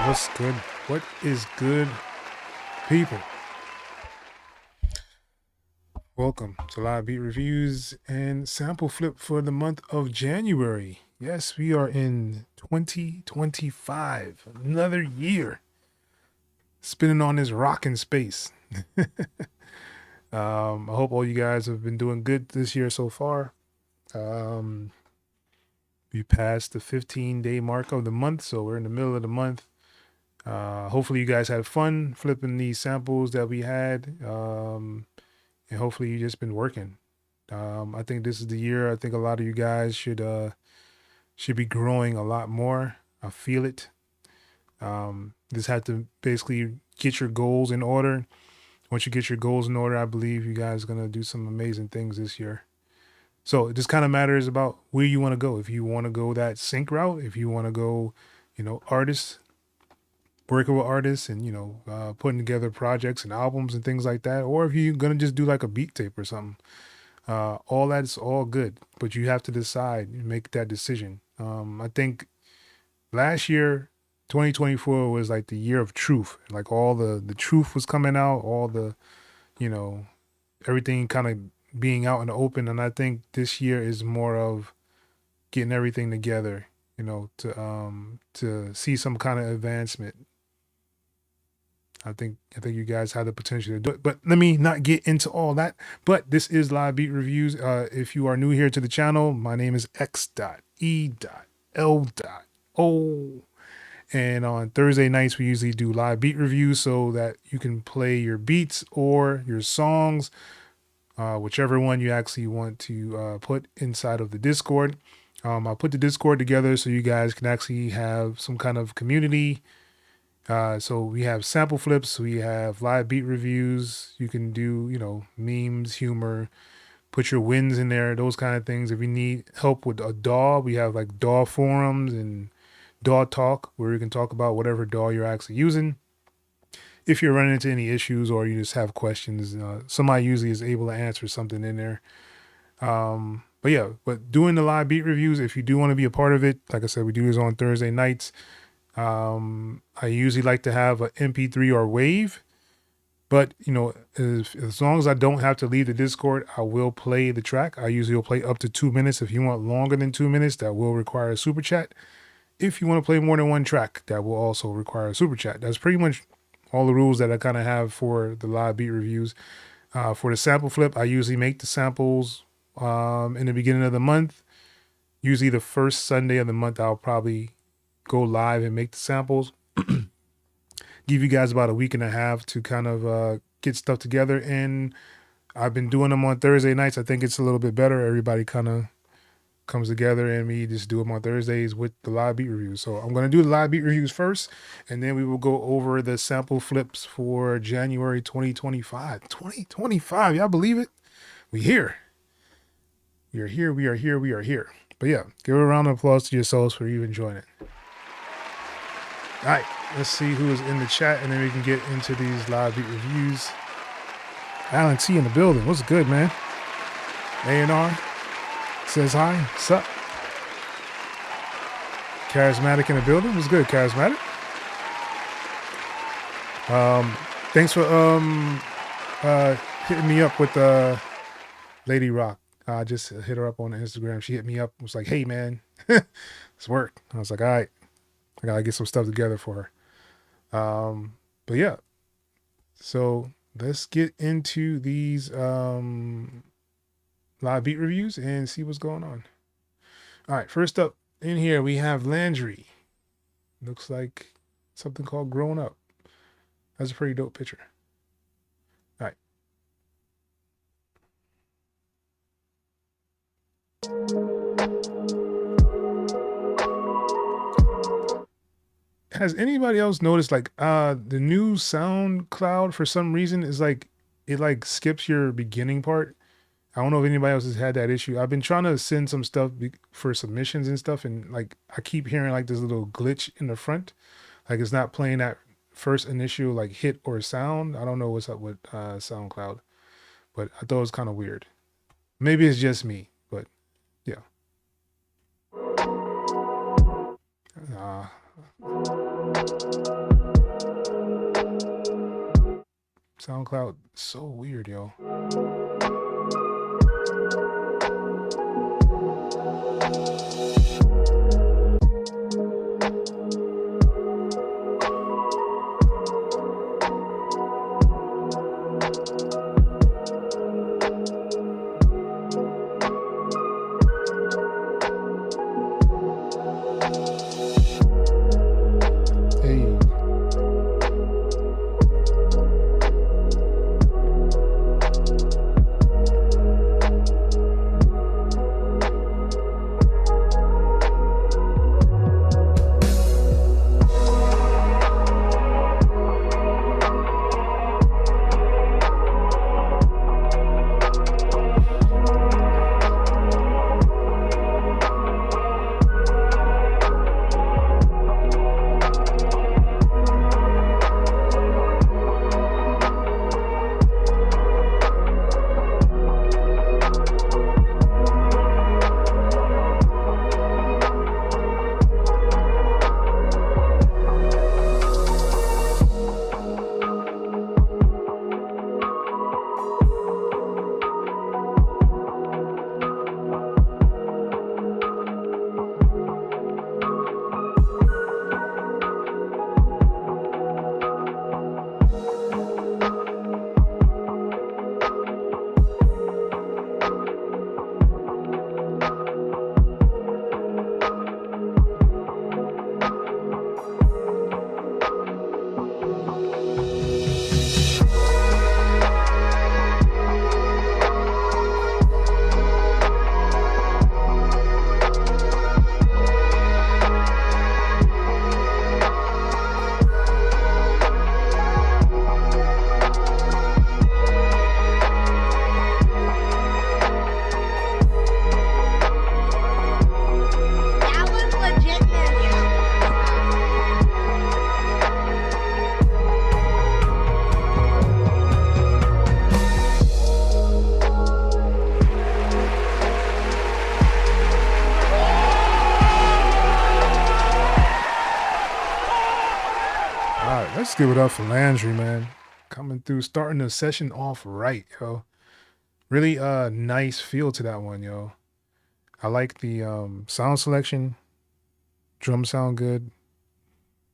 What's good? What is good, people? Welcome to Live Beat Reviews and Sample Flip for the month of January. Yes, we are in 2025, another year spinning on this rocking space. I hope all you guys have been doing good this year so far. We passed the 15-day mark of the month, so we're in the middle of the month. Hopefully you guys had fun flipping these samples that we had. And hopefully you just been working. I think this is the year. I think a lot of you guys should be growing a lot more. I feel it. Just have to basically get your goals in order. Once you get your goals in order, I believe you guys are gonna do some amazing things this year. So it just kind of matters about where you want to go. If you want to go that sync route, if you want to go, artists, working with artists and, putting together projects and albums and things like that. Or if you're going to just do like a beat tape or something, all that's all good, but you have to decide, make that decision. I think last year, 2024 was like the year of truth. Like all the truth was coming out, all the, everything kind of being out in the open. And I think this year is more of getting everything together, to see some kind of advancement. I think you guys have the potential to do it, but let me not get into all that. But this is Live Beat Reviews. If you are new here to the channel, my name is X.E.L. And on Thursday nights, we usually do live beat reviews so that you can play your beats or your songs, whichever one you actually want to put inside of the Discord. I'll put the Discord together so you guys can actually have some kind of community. So we have sample flips, we have live beat reviews. You can do, memes, humor, put your wins in there, those kind of things. If you need help with a DAW, we have like DAW forums and DAW talk where you can talk about whatever DAW you're actually using. If you're running into any issues or you just have questions, somebody usually is able to answer something in there. But doing the live beat reviews, if you do want to be a part of it, like I said, we do this on Thursday nights. I usually like to have an MP3 or wave, but as long as I don't have to leave the Discord, I will play the track. I usually will play up to 2 minutes. If you want longer than 2 minutes, that will require a super chat. If you want to play more than one track, that will also require a super chat. That's pretty much all the rules that I kind of have for the live beat reviews. For the sample flip, I usually make the samples in the beginning of the month. Usually the first Sunday of the month, I'll probably go live and make the samples. Give you guys about a week and a half to kind of get stuff together. And I've been doing them on Thursday nights. I think it's a little bit better. Everybody kind of comes together and we just do them on Thursdays with the live beat reviews. So I'm going to do the live beat reviews first, and then we will go over the sample flips for January 2025. 2025, y'all believe it? We here. We are here. We are here. We are here. But yeah, give a round of applause to yourselves for even joining. All right, let's see who is in the chat, and then we can get into these live beat reviews. Alan T in the building. What's good, man? A&R says hi. What's up? Charismatic in the building. What's good, Charismatic? Thanks for hitting me up with Lady Rock. I just hit her up on Instagram. She hit me up. Was like, hey, man, it's work. I was like, all right. I gotta get some stuff together for her. But yeah, so let's get into these live beat reviews and see what's going on. All right, first up in here we have Landry. Looks like something called Grown Up. That's a pretty dope picture. All right. Has anybody else noticed like the new SoundCloud for some reason is like it like skips your beginning part? I don't know if anybody else has had that issue. I've been trying to send some stuff for submissions and stuff, and like I keep hearing like this little glitch in the front, like it's not playing that first initial like hit or sound. I don't know what's up with SoundCloud, but I thought it was kind of weird. Maybe it's just me, but yeah. SoundCloud, so weird, yo. Let's give it up for Landry, man. Coming through, starting the session off right, yo. Really nice feel to that one, yo. I like the sound selection. Drums sound good.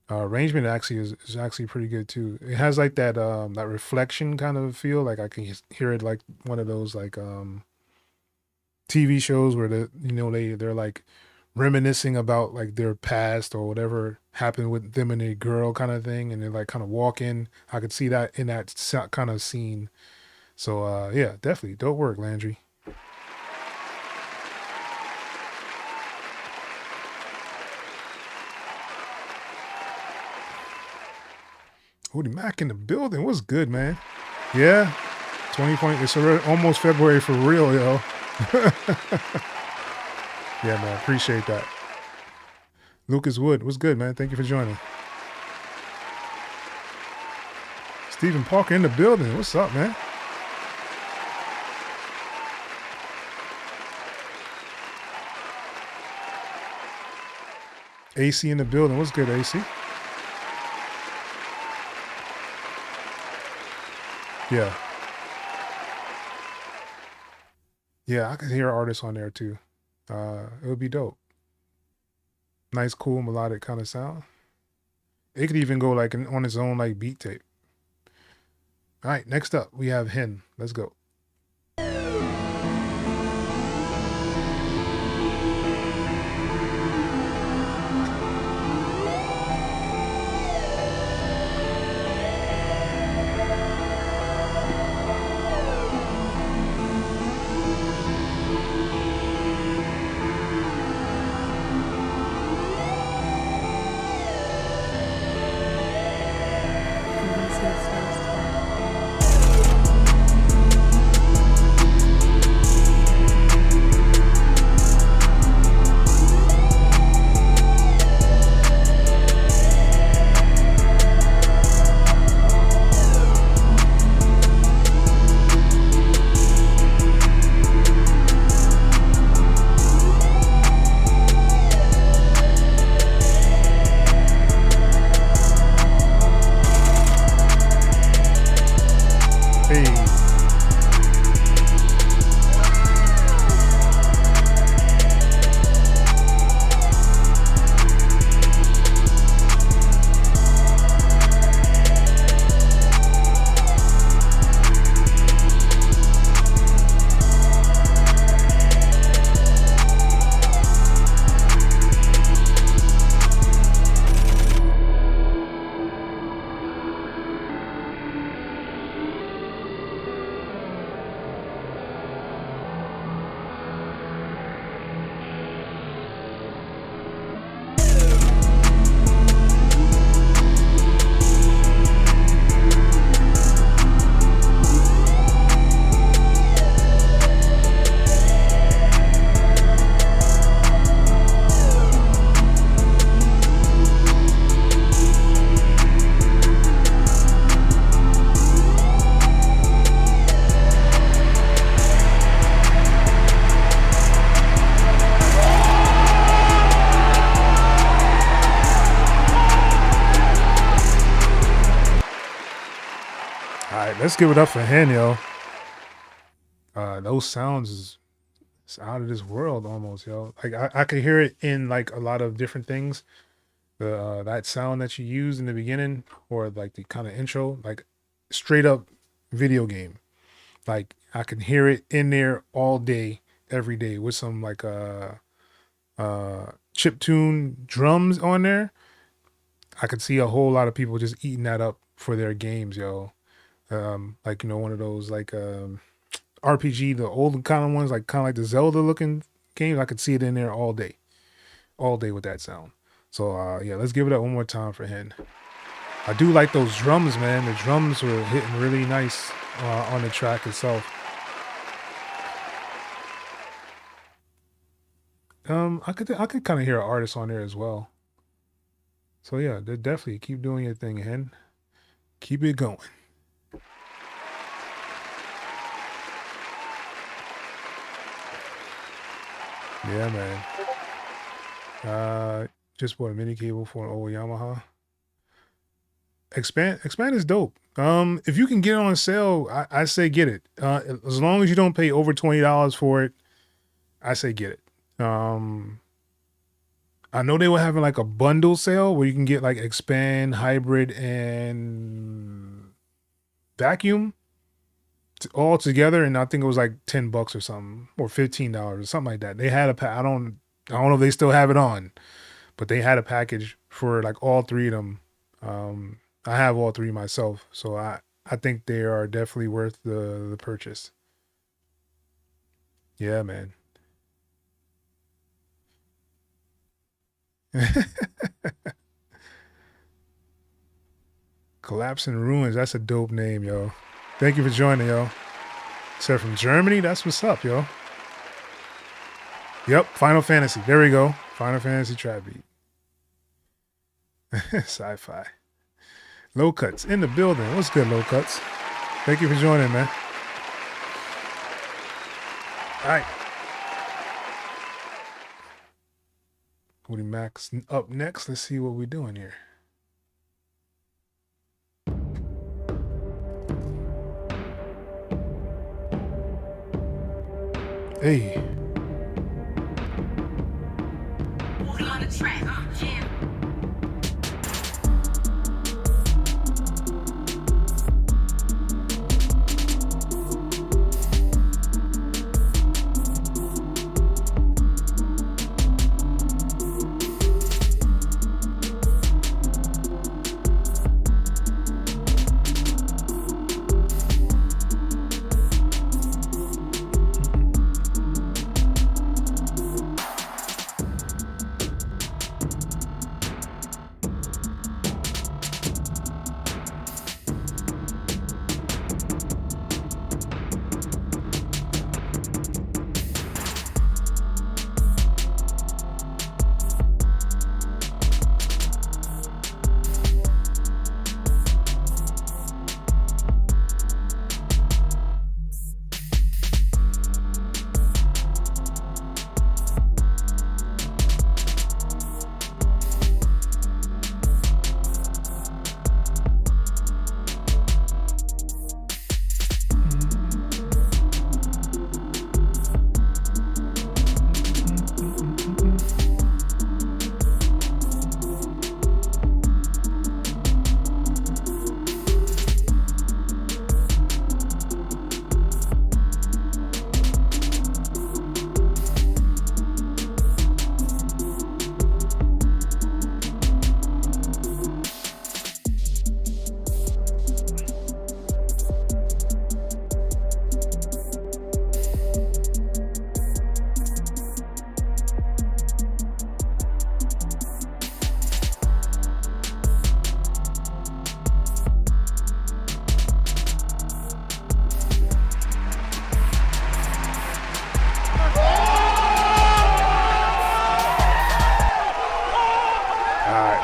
Arrangement actually is actually pretty good too. It has like that that reflection kind of feel. Like I can hear it like one of those like TV shows where they're like reminiscing about like their past or whatever happened with them and a girl kind of thing, and they're like kind of walking. I could see that in that kind of scene. So yeah, definitely dope work, Landry. Woody Mac in the building. What's good, man? Yeah, 2020. It's already almost February for real, yo. Yeah, man. Appreciate that. Lucas Wood, what's good, man? Thank you for joining. Stephen Parker in the building. What's up, man? AC in the building. What's good, AC? Yeah. Yeah, I could hear artists on there too. It would be dope. Nice, cool, melodic kind of sound. It could even go like on its own like beat tape. All right, next up we have Hen. Let's go. let's give it up for Hen, yo. Those sounds is it's out of this world almost, yo. Like I could hear it in like a lot of different things. The that sound that you use in the beginning or like the kind of intro, like straight up video game. Like I can hear it in there all day, every day with some like chip tune drums on there. I could see a whole lot of people just eating that up for their games, yo. Like one of those like RPG, the old kind of ones, like kind of like the Zelda looking games. I could see it in there all day with that sound. So yeah, let's give it up one more time for Hen. I do like those drums, man. The drums were hitting really nice on the track itself. I could kind of hear an artist on there as well. So yeah, definitely keep doing your thing, Hen. Keep it going. Yeah, man. Just bought a mini cable for an old Yamaha. Expand is dope. If you can get it on sale, I say get it. As long as you don't pay over $20 for it, I say get it. I know they were having like a bundle sale where you can get like Expand, Hybrid, and Vacuum all together, and I think it was like $10 or something, or $15 or something like that. They had a I don't know if they still have it on, but they had a package for like all three of them. I have all three myself, so I think they are definitely worth the purchase. Yeah, man. Collapsing Ruins, that's a dope name, yo. Thank you for joining, yo. Said from Germany, that's what's up, yo. Yep, Final Fantasy. There we go. Final Fantasy trap beat. Sci-fi. Low Cuts in the building. What's good, Low Cuts? Thank you for joining, man. All right. Woody Max up next. Let's see what we're doing here. Hey. Moving on the track, yeah.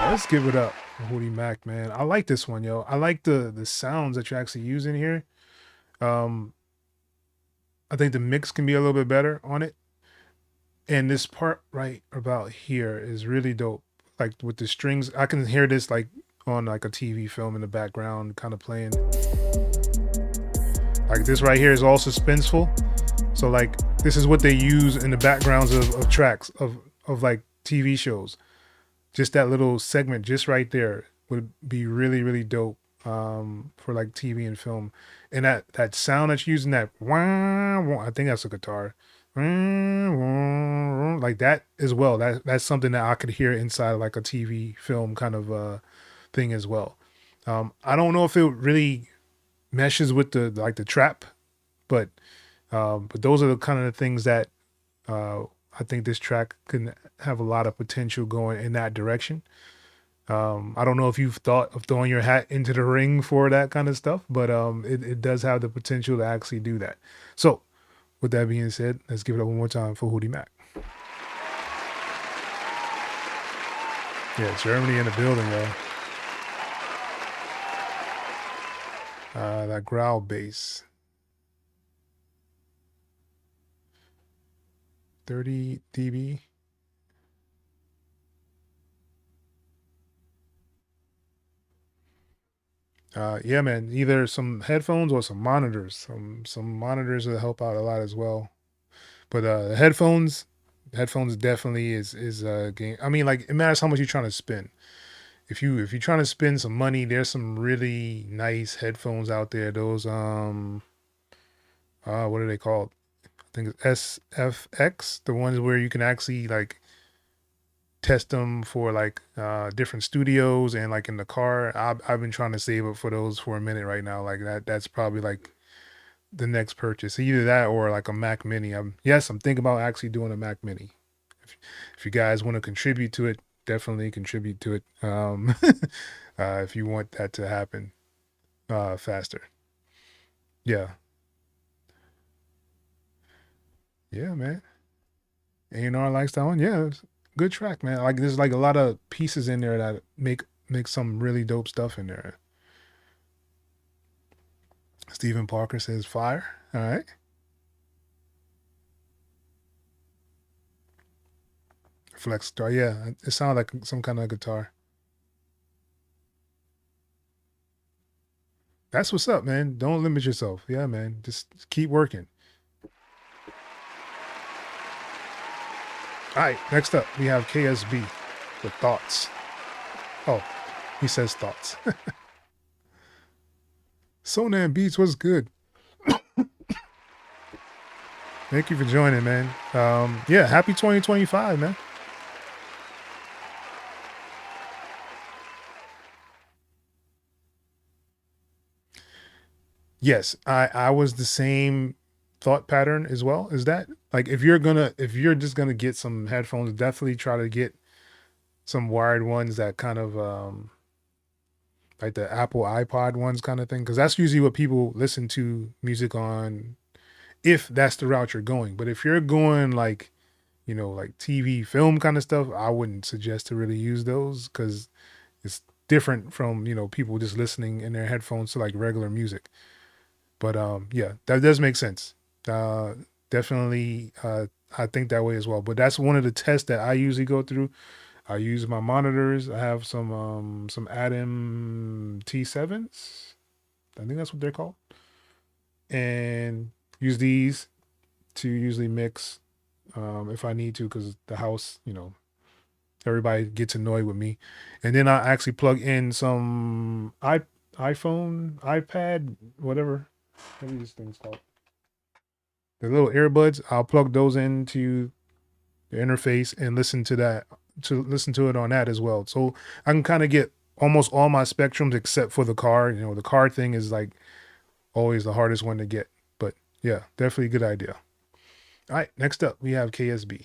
Let's give it up for Hootie Mac, man. I like this one, yo. I like the sounds that you're actually using here. I think the mix can be a little bit better on it. And this part right about here is really dope. Like with the strings, I can hear this like on like a TV film in the background kind of playing. Like this right here is all suspenseful. So like this is what they use in the backgrounds of tracks of like TV shows. Just that little segment just right there would be really, really dope for like TV and film. And that sound that's using that wah, wah, I think that's a guitar. Like that as well. That's something that I could hear inside of like a TV film kind of thing as well. I don't know if it really meshes with the like the trap, but those are the kind of the things that I think this track can have a lot of potential going in that direction. I don't know if you've thought of throwing your hat into the ring for that kind of stuff, but it does have the potential to actually do that. So with that being said, let's give it up one more time for Hootie Mac. Yeah, Germany in the building, yo. That growl bass. 30 dB. Yeah, man. Either some headphones or some monitors. Some monitors will help out a lot as well. But the headphones definitely is a game. I mean, like it matters how much you're trying to spend. If you're trying to spend some money, there's some really nice headphones out there. Those what are they called? I think it's SFX, the ones where you can actually like test them for like different studios and like in the car. I've been trying to save up for those for a minute right now. Like that's probably like the next purchase, either that or like a Mac Mini. I'm thinking about actually doing a Mac Mini. If you guys want to contribute to it, definitely contribute to it. If you want that to happen faster. Yeah, yeah, man. A&R Lifestyle, yeah, it's a good track, man. Like there's like a lot of pieces in there that make some really dope stuff in there. Stephen Parker says fire. All right. Flex guitar. Yeah, it sounds like some kind of guitar. That's what's up, man. Don't limit yourself. Yeah, man. Just keep working. All right. Next up, we have KSB with Thoughts. Oh, he says Thoughts. Sonan Beats was good. Thank you for joining, man. Yeah, happy 2025, man. Yes, I was the same thought pattern as well. Is that like if you're just gonna get some headphones, definitely try to get some wired ones that kind of like the Apple iPod ones kind of thing, because that's usually what people listen to music on if that's the route you're going. But if you're going like, like TV, film kind of stuff, I wouldn't suggest to really use those because it's different from, people just listening in their headphones to like regular music. But yeah, that does make sense. Definitely, I think that way as well. But that's one of the tests that I usually go through. I use my monitors. I have some Atom T7s. I think that's what they're called. And use these to usually mix if I need to, because the house, everybody gets annoyed with me. And then I actually plug in some iPhone, iPad, whatever. What are these things called? The little earbuds. I'll plug those into the interface and listen to it on that as well. So I can kind of get almost all my spectrums except for the car. The car thing is like always the hardest one to get. But yeah, definitely a good idea. All right, next up we have KSB.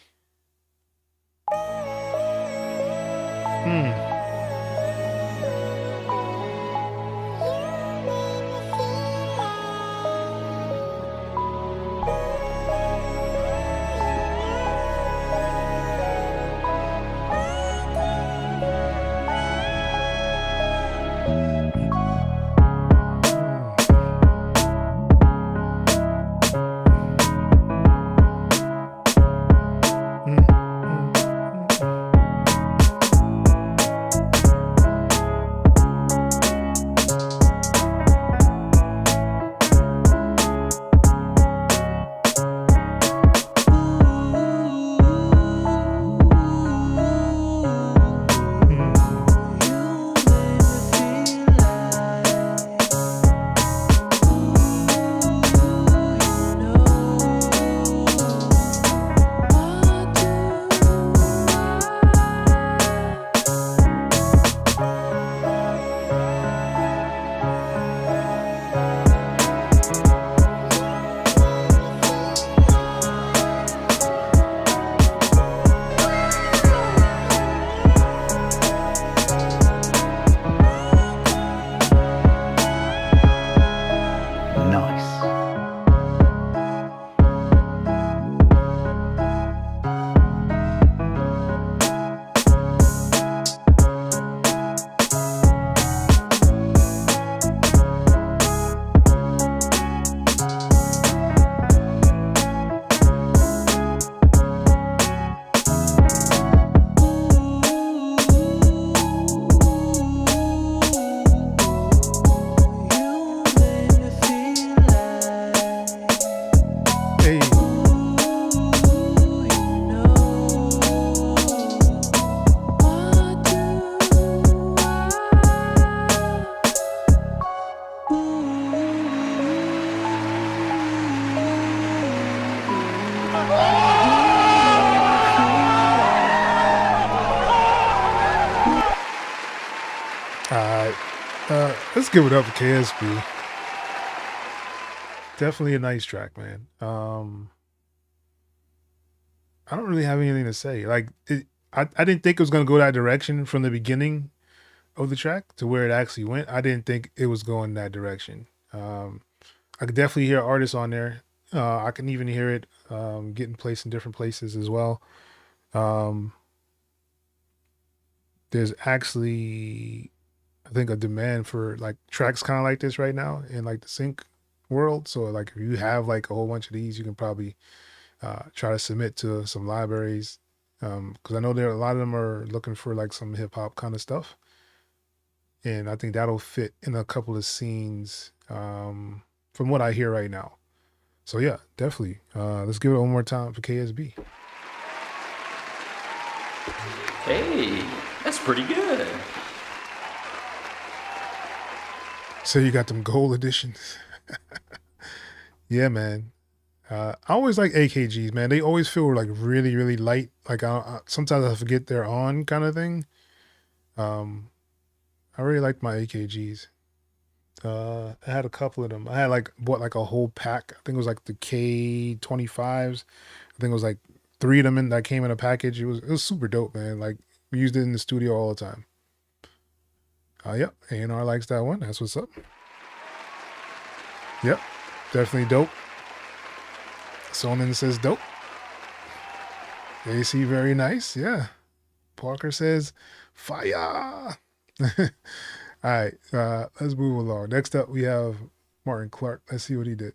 give it up for KSB. Definitely a nice track, man. I don't really have anything to say. Like I didn't think it was gonna go that direction from the beginning of the track to where it actually went. I didn't think it was going that direction. I could definitely hear artists on there. I can even hear it getting placed in different places as well. There's actually, I think, a demand for like tracks kind of like this right now in like the sync world. So like if you have like a whole bunch of these, you can probably try to submit to some libraries, because I know there a lot of them are looking for like some hip hop kind of stuff, and I think that'll fit in a couple of scenes from what I hear right now. So yeah, definitely. Let's give it one more time for KSB. Hey, that's pretty good. So you got them gold editions. Yeah, man. I always like AKGs, man. They always feel like really, really light. Like sometimes I forget they're on kind of thing. I really like my AKGs. I had a couple of them. I had like bought like a whole pack. I think it was like the K25s. I think it was like 3 of them that came in a package. It was super dope, man. Like we used it in the studio all the time. Yep, A&R likes that one. That's what's up. Yep, definitely dope. Sonnen says dope. AC very nice. Yeah. Parker says fire. All right, let's move along. Next up, we have Martin Clark. Let's see what he did.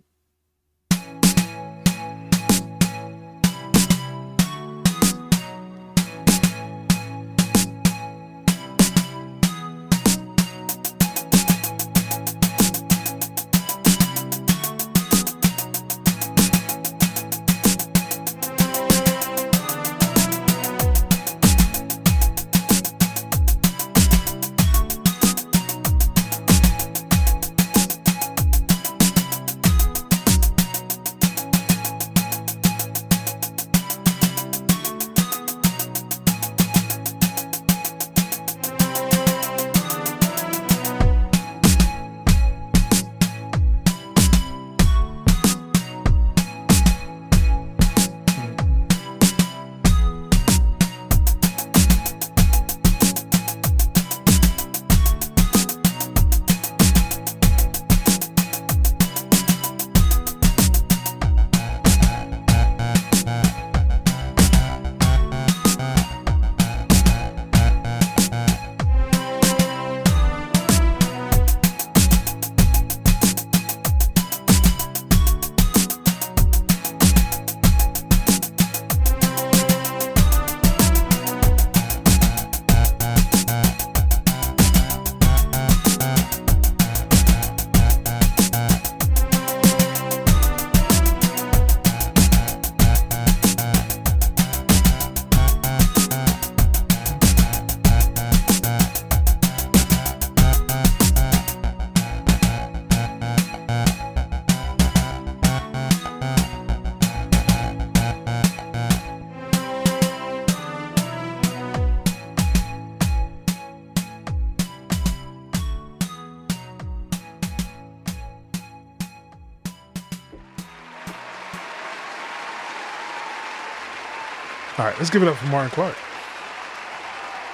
All right, let's give it up for Martin Clark.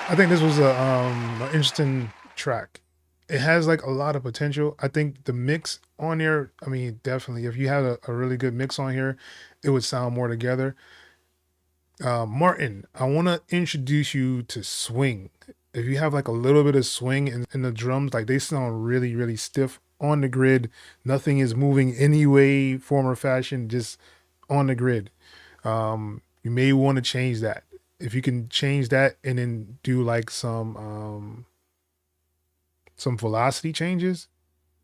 I think this was an interesting track. It has like a lot of potential. I think the mix on there, I mean, definitely, if you had a really good mix on here, it would sound more together. Martin, I want to introduce you to swing. If you have like a little bit of swing in the drums, like they sound really, really stiff on the grid. Nothing is moving any way, form, or fashion, just on the grid. You may want to change that. If you can change that and then do like some velocity changes,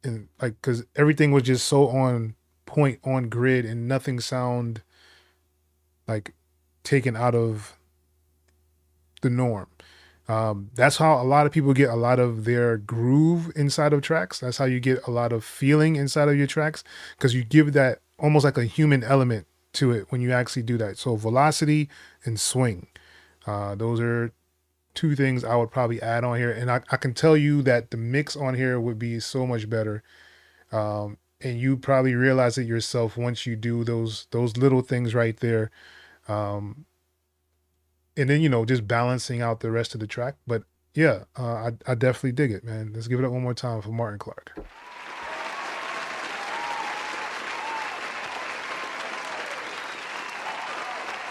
and like because everything was just so on point on grid and nothing sound like taken out of the norm. That's how a lot of people get a lot of their groove inside of tracks. That's how you get a lot of feeling inside of your tracks, because you give that almost like a human element to it when you actually do that. So velocity and swing, those are two things I would probably add on here. And I can tell you that the mix on here would be so much better. And you probably realize it yourself once you do those little things right there. And then, you know, just balancing out the rest of the track. But yeah, I definitely dig it, man. Let's give it up one more time for Martin Clark.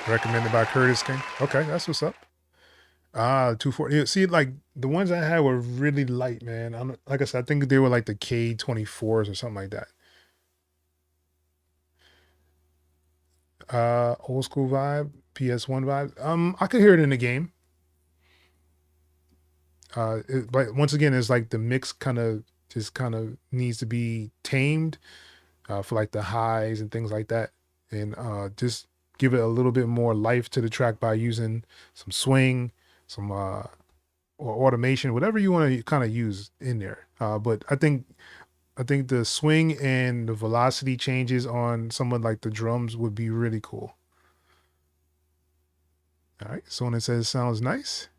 Recommended by Curtis King. Okay, that's what's up. 240. See, like the ones I had were really light, man. Like I said, I think they were like the K24s or something like that. Old school vibe, PS1 vibe. I could hear it in the game. But once again, it's like the mix kind of needs to be tamed for like the highs and things like that, and just give it a little bit more life to the track by using some swing, some or automation, whatever you want to kind of use in there. But I think the swing and the velocity changes on someone like the drums would be really cool. All right, someone says sounds nice.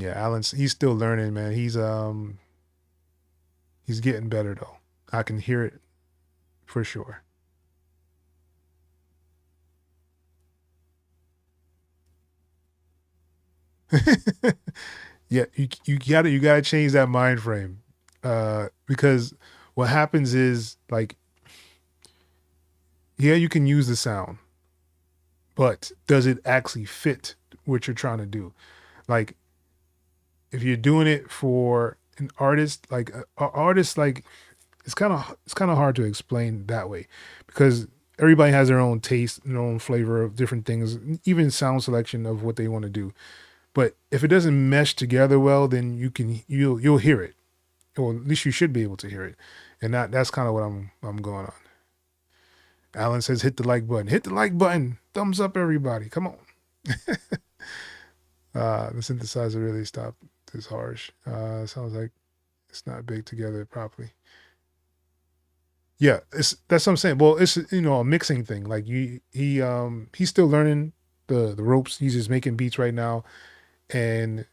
Yeah, he's still learning, man. He's getting better though. I can hear it for sure. Yeah, you gotta change that mind frame. Because what happens is, like, yeah, you can use the sound, but does it actually fit what you're trying to do? Like, if you're doing it for an artist, like it's kind of hard to explain that way, because everybody has their own taste, their own flavor of different things, even sound selection of what they want to do. But if it doesn't mesh together well, then you'll hear it, or at least you should be able to hear it, and that's kind of what I'm going on. Alan says, "Hit the like button. Hit the like button. Thumbs up, everybody. Come on." The synthesizer really stopped this harsh. Sounds like it's not baked together properly. Yeah, that's what I'm saying. Well, it's, you know, a mixing thing. Like he's still learning the ropes. He's just making beats right now, and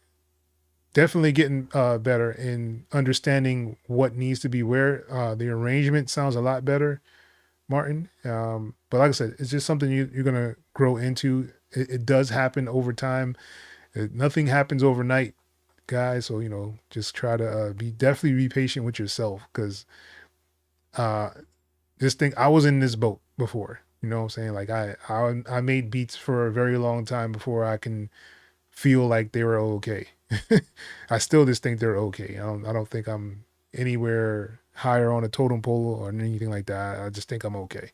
definitely getting better in understanding what needs to be where. The arrangement sounds a lot better, Martin. But like I said, it's just something you're gonna grow into. It does happen over time. Nothing happens overnight, guys. So, you know, just try to definitely be patient with yourself, because just think, I was in this boat before. You know what I'm saying? Like I made beats for a very long time before I can feel like they were okay. I still just think they're okay. I don't think I'm anywhere higher on a totem pole or anything like that. I just think I'm okay.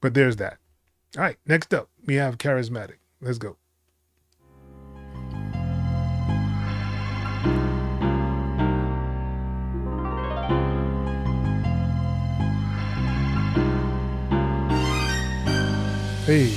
But there's that. All right, next up we have Charismatic. Let's go. Hey.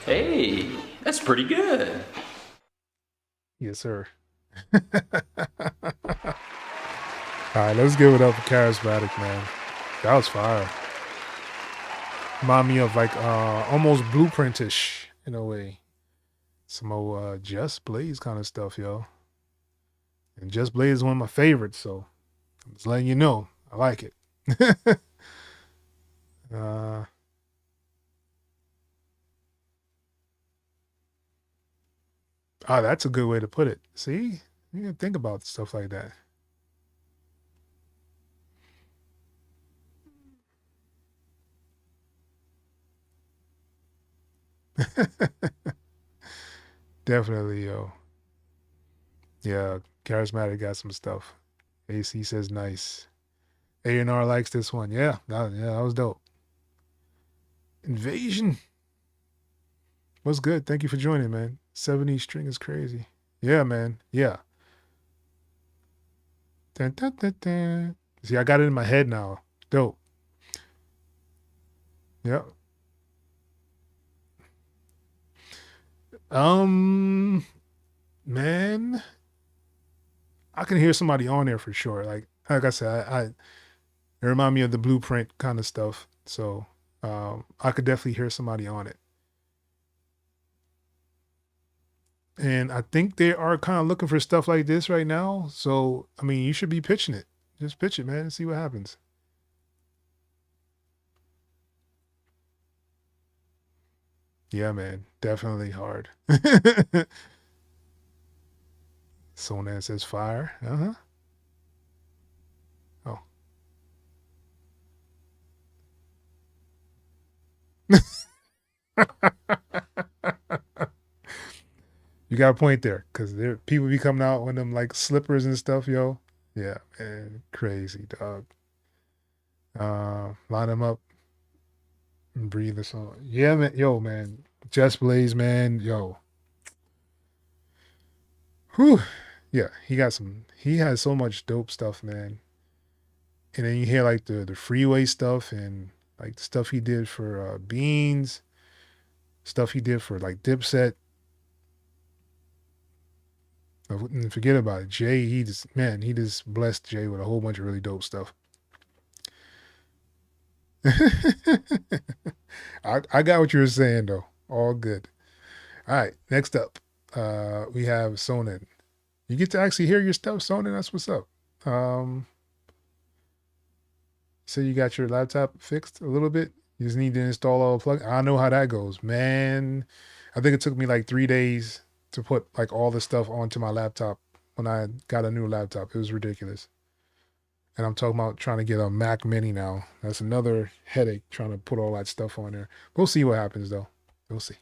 Hey, that's pretty good. Yes, sir. All right, let's give it up for Charismatic, man. That was fire. Remind me of like almost blueprintish in a way. Some old Just Blaze kind of stuff, yo. And Just Blaze is one of my favorites, so I'm just letting you know. I like it. uh that's a good way to put it. See? You can think about stuff like that. Definitely, yo. Yeah, Charismatic got some stuff. AC says nice. A&R likes this one. Yeah, that was dope. Invasion. What's good? Thank you for joining, man. 70 string is crazy. Yeah, man. Yeah. Dun, dun, dun, dun. See, I got it in my head now. Dope. Yep. Man, I can hear somebody on there for sure. Like I said, it remind me of the blueprint kind of stuff. So I could definitely hear somebody on it. And I think they are kind of looking for stuff like this right now. So I mean, you should be pitching it. Just pitch it, man, and see what happens. Yeah, man, definitely hard. Sonan says fire. Uh-huh. Oh. You got a point there, because there people be coming out with them like slippers and stuff, yo. Yeah, man, crazy dog. Line them up and breathe the song. Yeah, man, yo, man, Just Blaze, man, yo. Whew. Yeah, he got some. He has so much dope stuff, man. And then you hear like the freeway stuff and like the stuff he did for Beans, stuff he did for like Dipset. And forget about it. Jay, he just blessed Jay with a whole bunch of really dope stuff. I got what you were saying though. All good. All right, next up, we have Sonnen. You get to actually hear your stuff, Sonnen. That's what's up. So you got your laptop fixed a little bit. You just need to install all the plug. I know how that goes, man. I think it took me like 3 days to put like all the stuff onto my laptop when I got a new laptop. It was ridiculous. And I'm talking about trying to get a Mac Mini now. That's another headache trying to put all that stuff on there. We'll see what happens though. We'll see.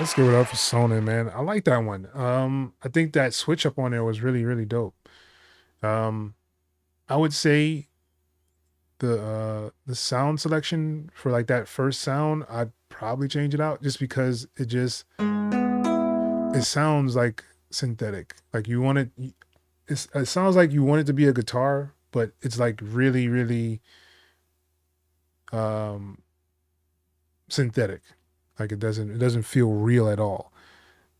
Let's give it up for Sona, man. I like that one. I think that switch up on there was really, really dope. I would say the sound selection for like that first sound, I'd probably change it out just because it sounds like synthetic. Like you want it sounds like you want it to be a guitar, but it's like really, really um synthetic. Like it doesn't feel real at all.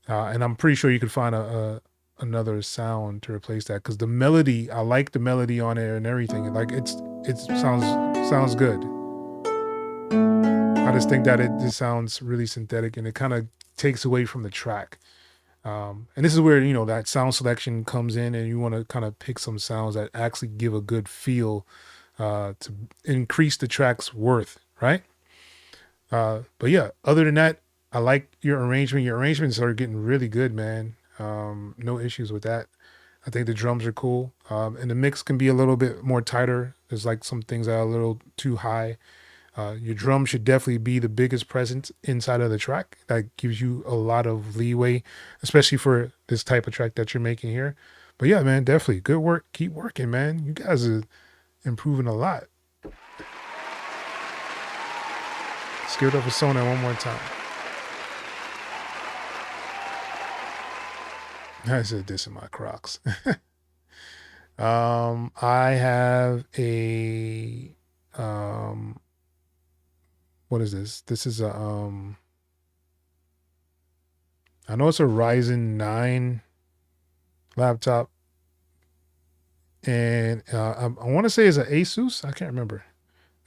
And I'm pretty sure you could find a another sound to replace that because the melody, I like the melody on it and everything. Like it sounds good. I just think that it just sounds really synthetic and it kind of takes away from the track. And this is where that sound selection comes in, and you want to kind of pick some sounds that actually give a good feel to increase the track's worth, right? But yeah, other than that, I like your arrangement. Your arrangements are getting really good, man. No issues with that. I think the drums are cool. And the mix can be a little bit more tighter. There's like some things that are a little too high. Your drum should definitely be the biggest presence inside of the track. That gives you a lot of leeway, especially for this type of track that you're making here. But yeah, man, definitely good work. Keep working, man. You guys are improving a lot. Let's give it up for Sona one more time. I said this in my Crocs. I have a what is this? This is a I know it's a Ryzen 9 laptop, and I want to say it's an Asus. I can't remember.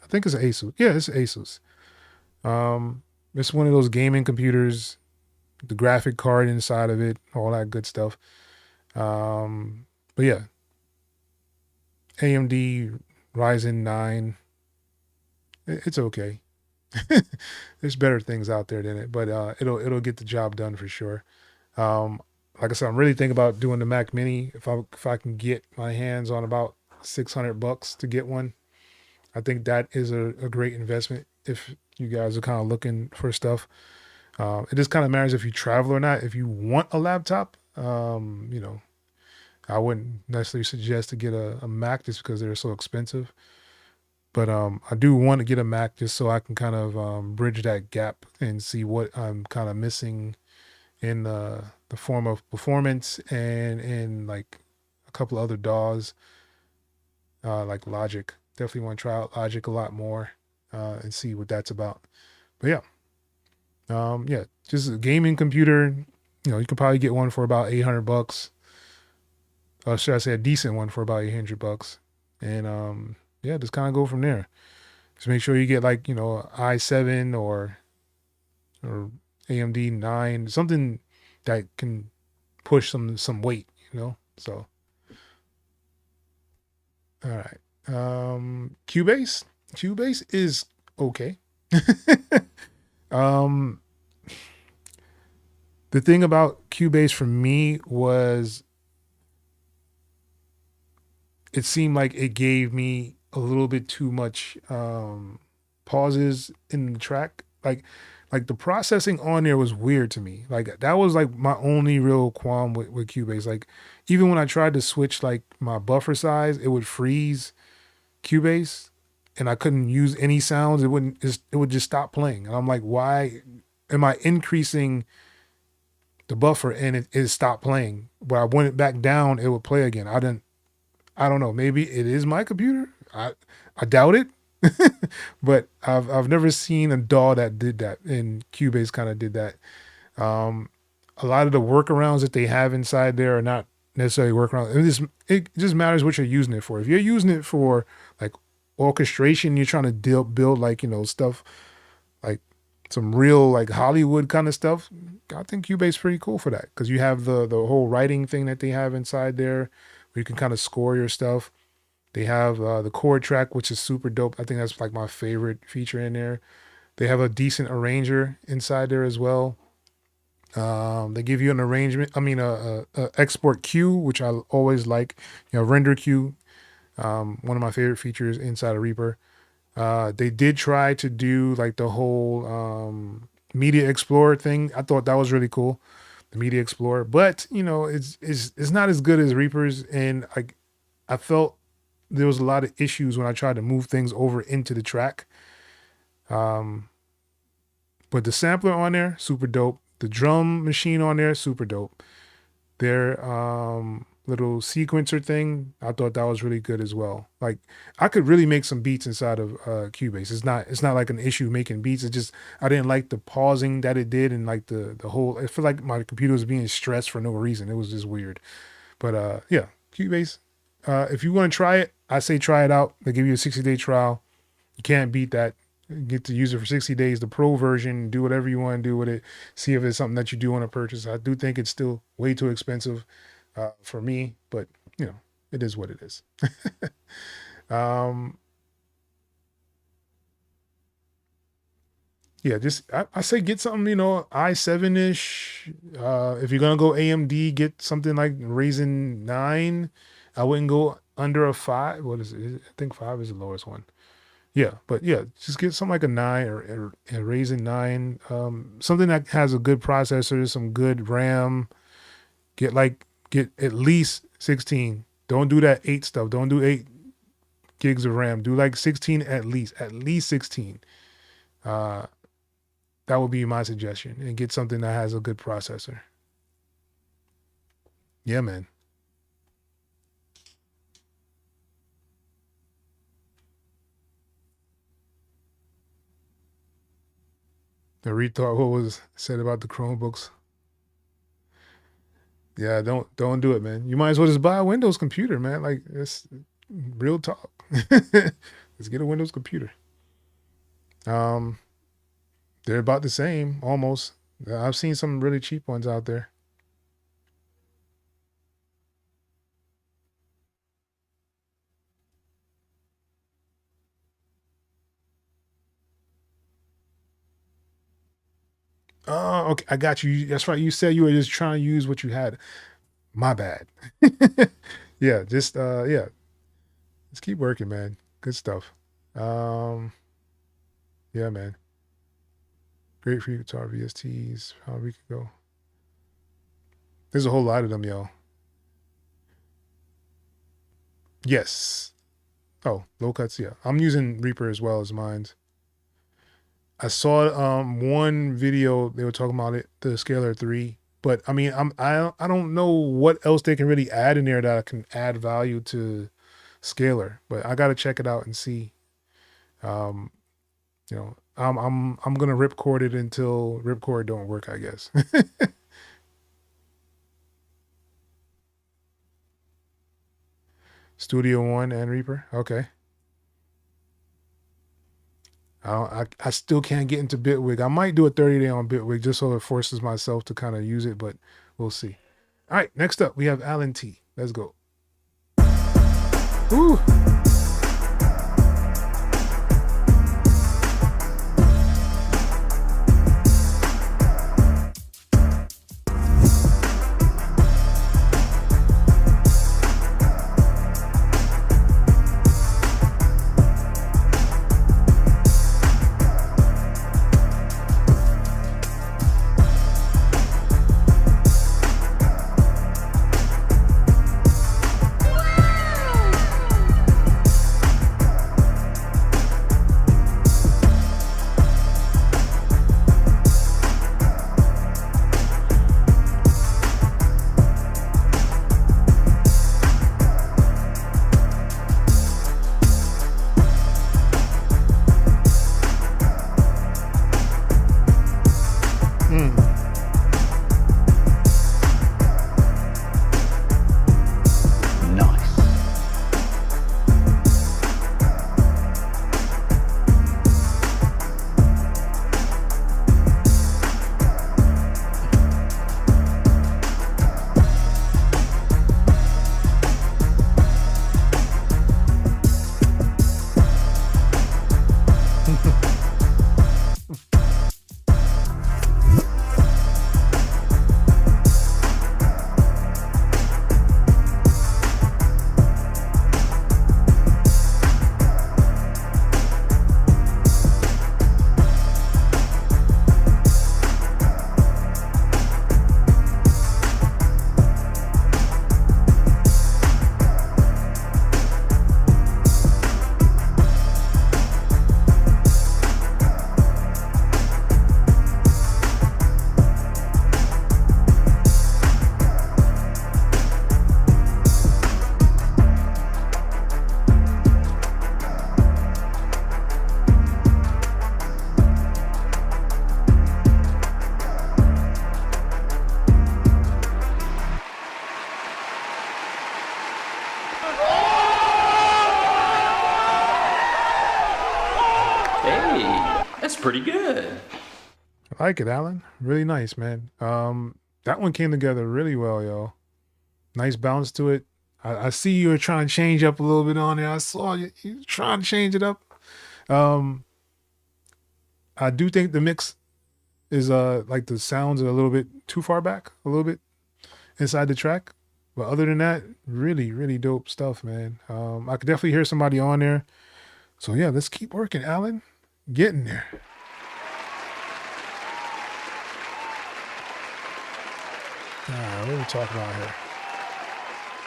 I think it's an Asus. Yeah, it's an Asus. It's one of those gaming computers, the graphic card inside of it, all that good stuff. But yeah, AMD Ryzen 9. It's okay. There's better things out there than it, but it'll get the job done for sure. Like I said, I'm really thinking about doing the Mac Mini if I can get my hands on about $600 to get one. I think that is a great investment if you guys are kind of looking for stuff. It just kind of matters if you travel or not. If you want a laptop, I wouldn't necessarily suggest to get a Mac just because they're so expensive. But I do want to get a Mac just so I can kind of bridge that gap and see what I'm kind of missing in the form of performance and in like a couple other DAWs, like Logic. Definitely want to try out Logic a lot more and see what that's about. But yeah, just a gaming computer. You can probably get one for about $800. Or should I say a decent one for about $800? And yeah, just kind of go from there. Just make sure you get like i7 or AMD 9, something that can push some weight. So all right. Cubase is okay. um the thing about Cubase for me was it seemed like it gave me a little bit too much pauses in the track. Like the processing on there was weird to me. Like that was like my only real qualm with Cubase. Like even when I tried to switch like my buffer size, it would freeze Cubase and I couldn't use any sounds. It would just stop playing. And I'm like, why am I increasing the buffer and it stopped playing? When I went it back down, it would play again. I don't know. Maybe it is my computer. I doubt it. But I've never seen a DAW that did that, and Cubase kind of did that. A lot of the workarounds that they have inside there are not necessarily workarounds. It just matters what you're using it for. If you're using it for like orchestration, you're trying to build like stuff like some real like Hollywood kind of stuff. I think Cubase is pretty cool for that because you have the whole writing thing that they have inside there, where you can kind of score your stuff. They have the chord track, which is super dope. I think that's like my favorite feature in there. They have a decent arranger inside there as well. They give you an arrangement. I mean, a export queue, which I always like. Render queue. One of my favorite features inside of Reaper. They did try to do like the whole Media Explorer thing. I thought that was really cool, the Media Explorer. But you know, it's not as good as Reaper's, and I felt there was a lot of issues when I tried to move things over into the track. But the sampler on there, super dope. The drum machine on there, super dope. Their little sequencer thing, I thought that was really good as well. Like I could really make some beats inside of Cubase. It's not like an issue making beats. It's just I didn't like the pausing that it did, and like the whole. I feel like my computer was being stressed for no reason. It was just weird. But yeah, Cubase. If you want to try it, I say try it out. They give you a 60-day trial. You can't beat that. Get to use it for 60 days, the pro version, do whatever you want to do with it. See if it's something that you do want to purchase. I do think it's still way too expensive for me, but you know, it is what it is. Yeah, just I say get something, you know, i7-ish. If you're gonna go AMD, get something like Ryzen 9. I wouldn't go under a 5. What is it? I think 5 is the lowest one. Yeah, but yeah, just get something like a 9 or a Ryzen 9, something that has a good processor, some good RAM. Get at least 16. Don't do that 8 stuff. Don't do 8 gigs of RAM. Do like 16 at least 16. That would be my suggestion, and get something that has a good processor. Yeah, man. The rethought what was said about the Chromebooks. Yeah, don't do it, man. You might as well just buy a Windows computer, man. Like it's real talk. Let's get a Windows computer. They're about the same, almost. I've seen some really cheap ones out there. Oh, okay. I got you. That's right. You said you were just trying to use what you had. My bad. Yeah, just yeah. Just keep working, man. Good stuff. Um, yeah, man. Great for you guitar VSTs. How we could go. There's a whole lot of them, yo. Yes. Oh, low cuts, yeah. I'm using Reaper as well as mine. I saw one video they were talking about it, the Scalar 3, but I mean I don't know what else they can really add in there that can add value to Scalar, but I gotta check it out and see. You know, I'm gonna ripcord it until ripcord don't work, I guess. Studio One and Reaper, okay. I still can't get into Bitwig. I might do a 30-day on Bitwig just so it forces myself to kind of use it, but we'll see. All right, next up we have Alan T. Let's go. Woo. That's pretty good. I like it, Alan. Really nice, man. That one came together really well, yo. Nice bounce to it. I see you were trying to change up a little bit on there. I saw you trying to change it up. I do think the mix is like the sounds are a little bit too far back, a little bit inside the track. But other than that, really, really dope stuff, man. I could definitely hear somebody on there. So yeah, let's keep working, Alan. Getting there. What are we talking about here?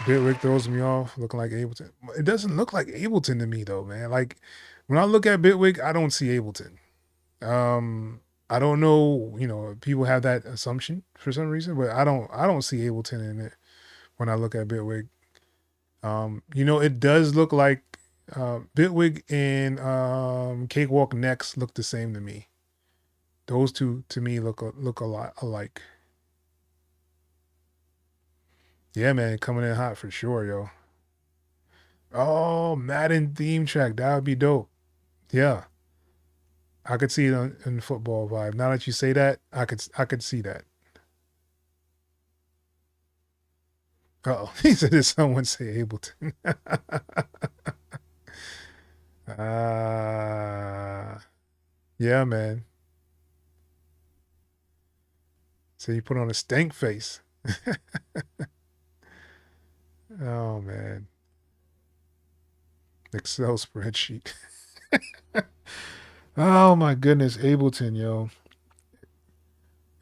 Bitwig throws me off, looking like Ableton. It doesn't look like Ableton to me though, man. Like when I look at Bitwig, I don't see Ableton. I don't know, people have that assumption for some reason, but I don't see Ableton in it when I look at Bitwig. It does look like Bitwig and Cakewalk Next look the same to me. Those two to me look a lot alike. Yeah, man, coming in hot for sure, yo. Oh, Madden theme track, that would be dope. Yeah, I could see it in football vibe. Now that you say that, I could see that. Oh, he said, "Did someone say Ableton?" Yeah, man. So you put on a stank face. Oh man. Excel spreadsheet. Oh my goodness, Ableton, yo.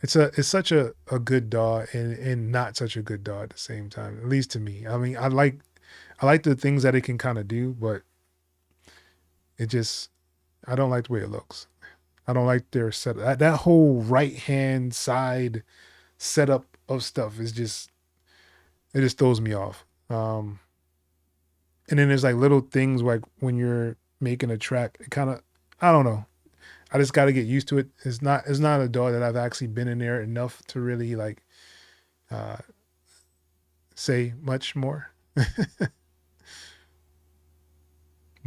It's such a good DAW and not such a good DAW at the same time, at least to me. I mean, I like the things that it can kind of do, but I don't like the way it looks. I don't like their setup. That whole right hand side setup of stuff it just throws me off. And then there's like little things like when you're making a track, it kind of, I don't know. I just got to get used to it. It's not a DAW that I've actually been in there enough to really like say much more.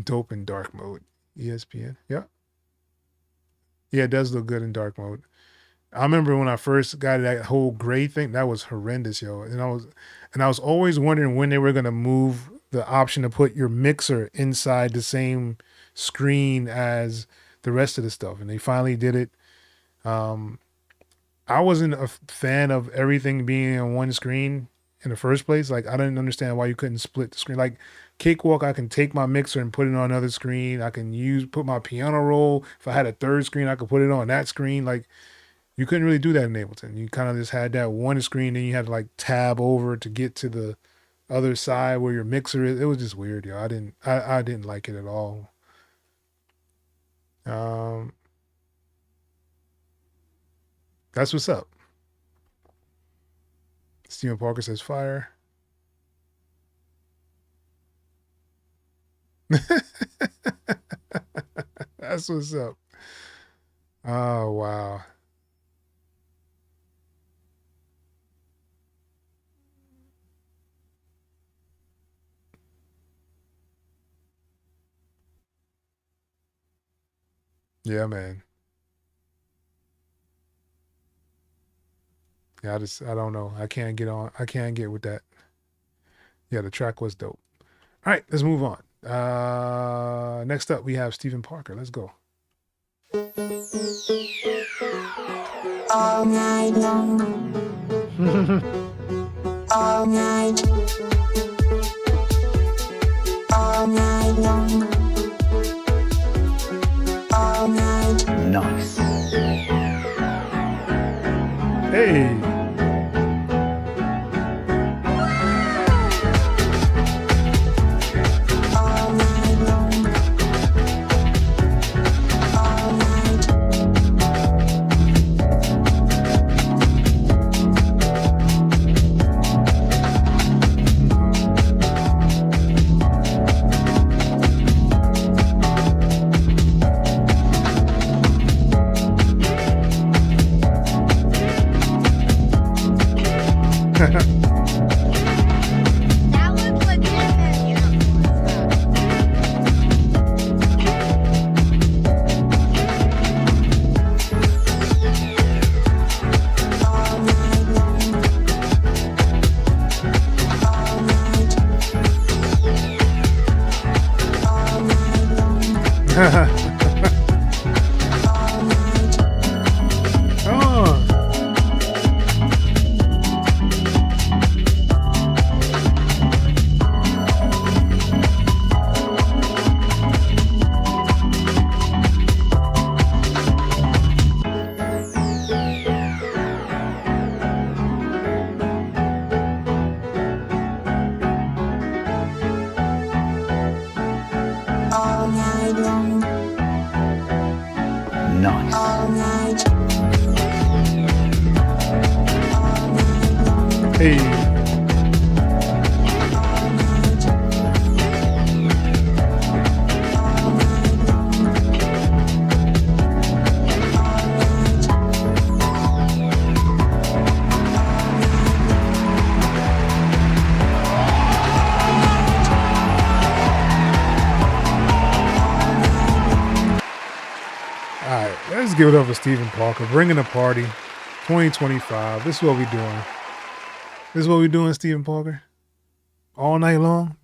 Dope in dark mode. ESPN. Yeah. Yeah, it does look good in dark mode. I remember when I first got that whole gray thing, that was horrendous, yo. And I was always wondering when they were gonna move the option to put your mixer inside the same screen as the rest of the stuff. And they finally did it. I wasn't a fan of everything being on one screen in the first place. Like I didn't understand why you couldn't split the screen. Like Cakewalk, I can take my mixer and put it on another screen. I can put my piano roll. If I had a third screen, I could put it on that screen. Like you couldn't really do that in Ableton. You kind of just had that one screen, then you had to like tab over to get to the other side where your mixer is. It was just weird, yo. I didn't like it at all. That's what's up. Steven Parker says fire. That's what's up. Oh wow. Yeah, man. Yeah, I don't know. I can't get with that. Yeah, the track was dope. All right, let's move on. Next up we have Steven Parker. Let's go. All night long. All night. All night long. All night. Nice. Hey. Hey. Alright, let's give it up for Stephen Parker, bringing the party. 2025. This is what we doing. This is what we doing, Stephen Parker. All night long?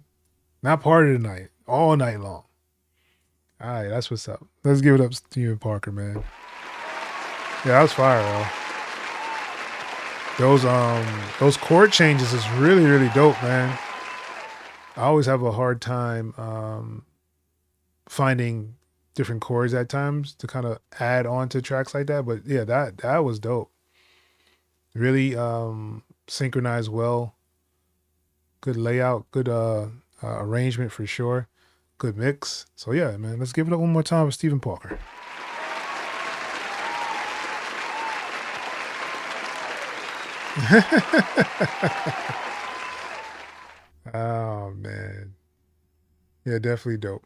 Not part of the night. All night long. Alright, that's what's up. Let's give it up, Stephen Parker, man. Yeah, that was fire, though. Those chord changes is really, really dope, man. I always have a hard time finding different chords at times to kind of add on to tracks like that. But yeah, that was dope. Really synchronized well. Good layout, good arrangement for sure. Good mix. So yeah, man, let's give it up one more time for Stephen Parker. Oh man. Yeah, definitely dope.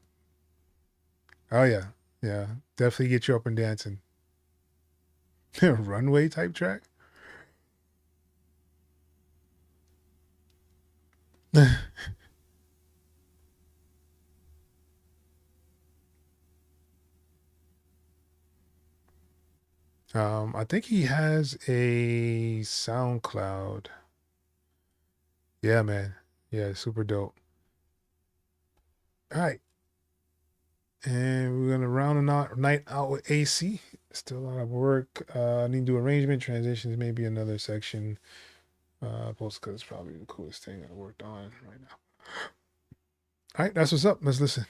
Oh yeah. Yeah. Definitely get you up and dancing. Runway type track? I think he has a SoundCloud. Yeah, man. Yeah, super dope. All right. And we're gonna round the night out with AC. Still a lot of work. Need to do arrangement, transitions, maybe another section. Postcode is probably the coolest thing I worked on right now. All right, that's what's up. Let's listen.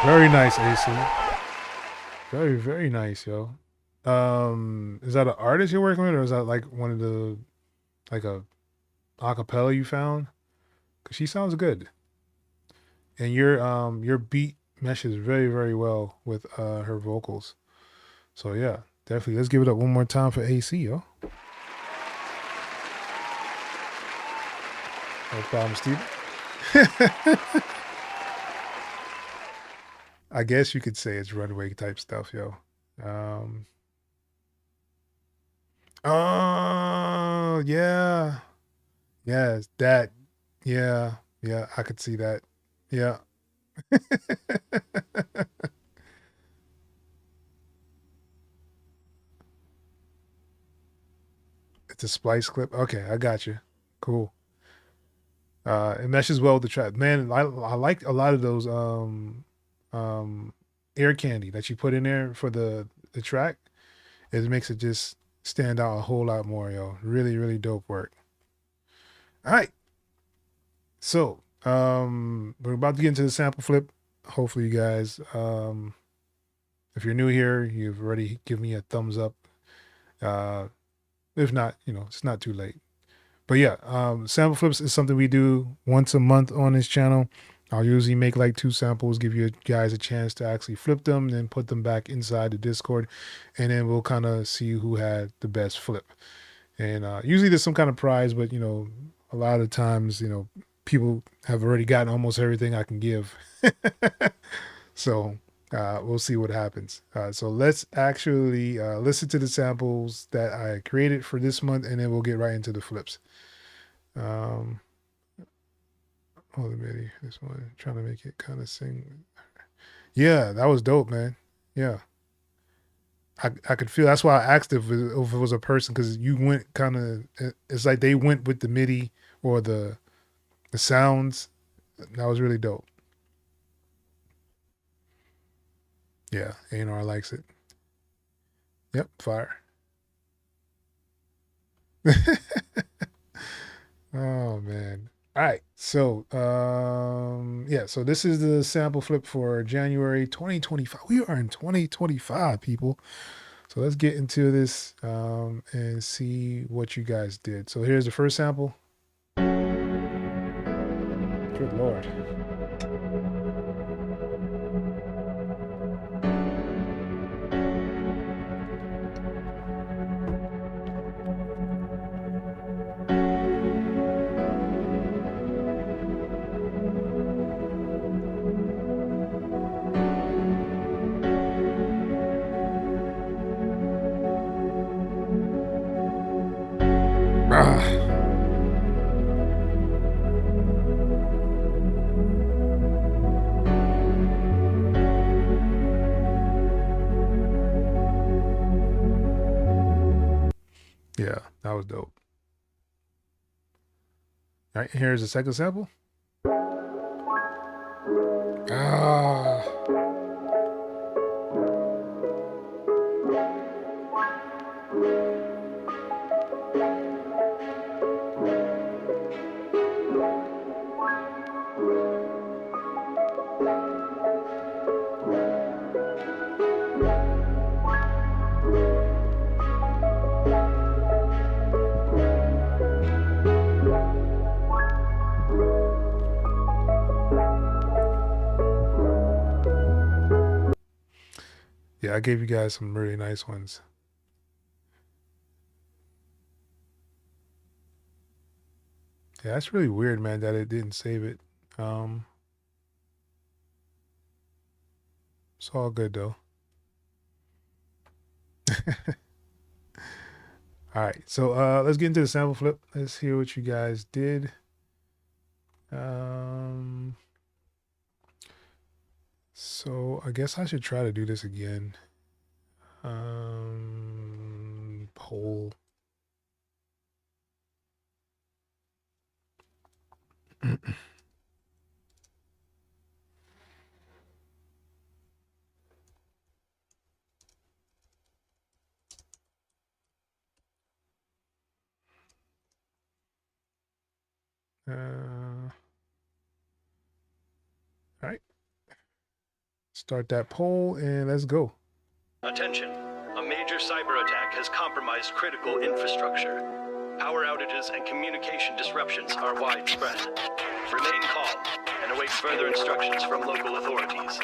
Very nice, AC. Very, very nice, yo. Is that an artist you're working with, or is that like one of the like a acapella you found? Cause she sounds good, and your beat meshes very, very well with her vocals. So yeah, definitely. Let's give it up one more time for AC, yo. No problem, Steven. I guess you could say it's runway type stuff, yo. Oh yeah, yes, that, yeah, yeah, I could see that, yeah. It's a splice clip. Okay, I got you. Cool. It meshes well with the track. Man, I like a lot of those air candy that you put in there for the track. It makes it just stand out a whole lot more, yo. Really, really dope work. All right. So, we're about to get into the sample flip. Hopefully you guys, if you're new here, you've already given me a thumbs up. If not, it's not too late. But yeah, sample flips is something we do once a month on this channel. I'll usually make like 2 samples, give you guys a chance to actually flip them, then put them back inside the Discord, and then we'll kind of see who had the best flip. And usually there's some kind of prize, but a lot of times, people have already gotten almost everything I can give. So we'll see what happens. So let's actually listen to the samples that I created for this month, and then we'll get right into the flips. This one, trying to make it kind of sing. Yeah, that was dope, man. Yeah. I could feel, that's why I asked if it was a person, because you went kind of, it's like they went with the MIDI or the sounds. That was really dope. Yeah, A&R likes it. Yep, fire. Oh man. All right. So yeah, so this is the sample flip for January 2025. We are in 2025, people. So let's get into this and see what you guys did. So here's the first sample. Good Lord. Yeah, that was dope. All right, here's the second sample. Yeah, I gave you guys some really nice ones. Yeah, that's really weird, man, that it didn't save it. It's all good though. All right, so let's get into the sample flip. Let's hear what you guys did. So I guess I should try to do this again. Poll. All right. Start that poll and let's go. Attention. A major cyber attack has compromised critical infrastructure. Power outages and communication disruptions are widespread. Remain calm and await further instructions from local authorities.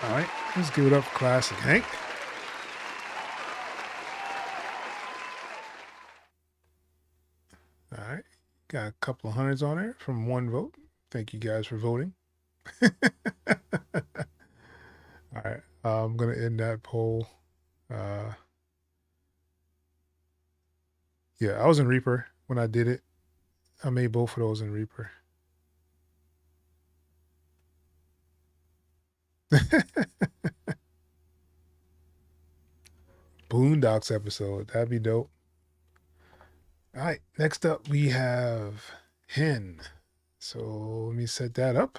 All right, let's give it up for Classic Hank. All right, got a couple of hundreds on there from 1 vote. Thank you guys for voting. All right, I'm gonna end that poll. Yeah, I was in Reaper when I did it. I made both of those in Reaper. Boondocks episode. That'd be dope. All right, next up we have Hen. So let me set that up.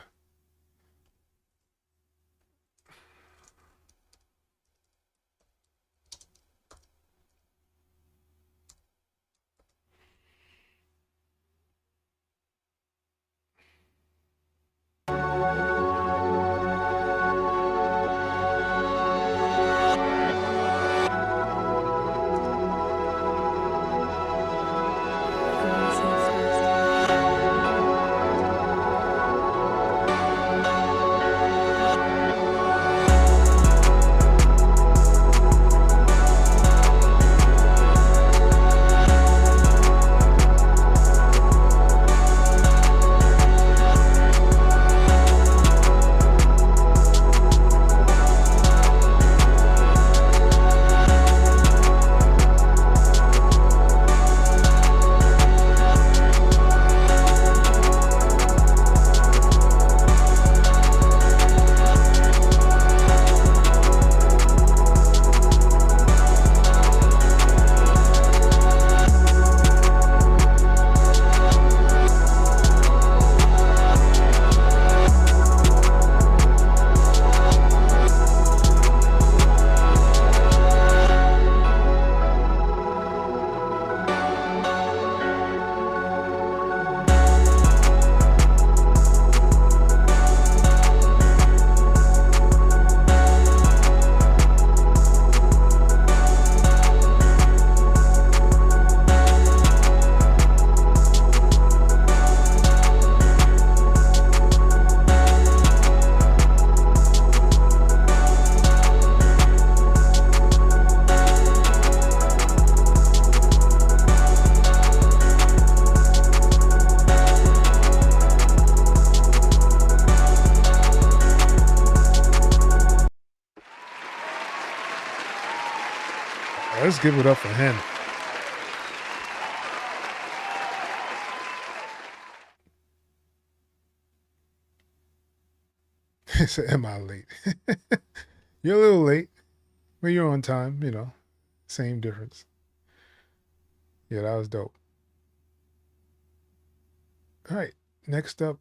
Let's give it up for Hen. He said, am I late? You're a little late, but you're on time, you know. Same difference. Yeah, that was dope. All right, next up.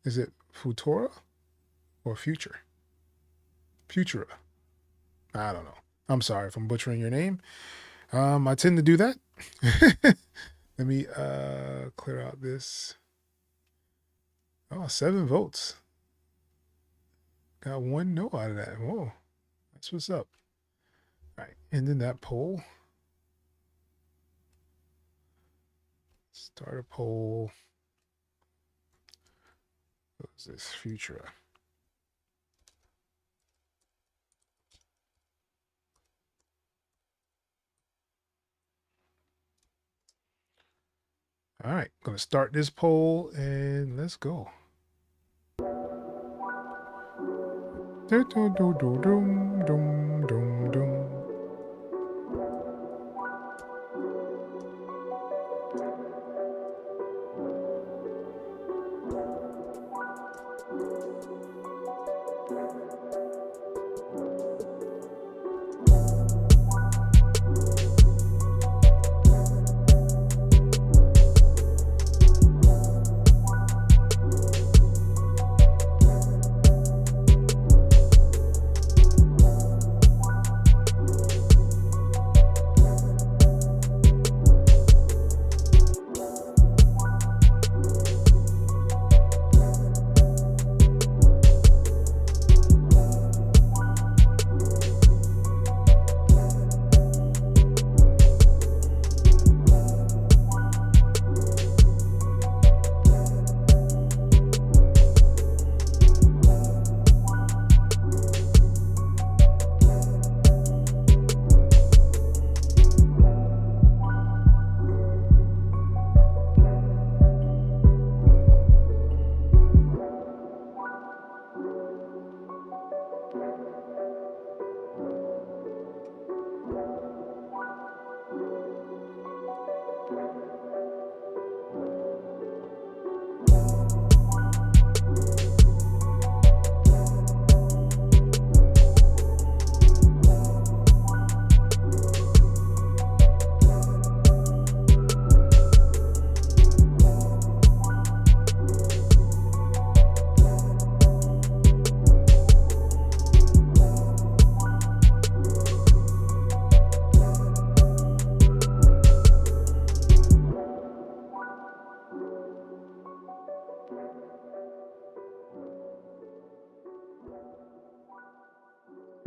Is it Futura or Future? Futura. I don't know. I'm sorry if I'm butchering your name. I tend to do that. Let me clear out this. Oh, 7 votes. Got 1 no out of that. Whoa. That's what's up. All right. And then that poll. Start a poll. What is this? Futura. All right, gonna start this poll and let's go.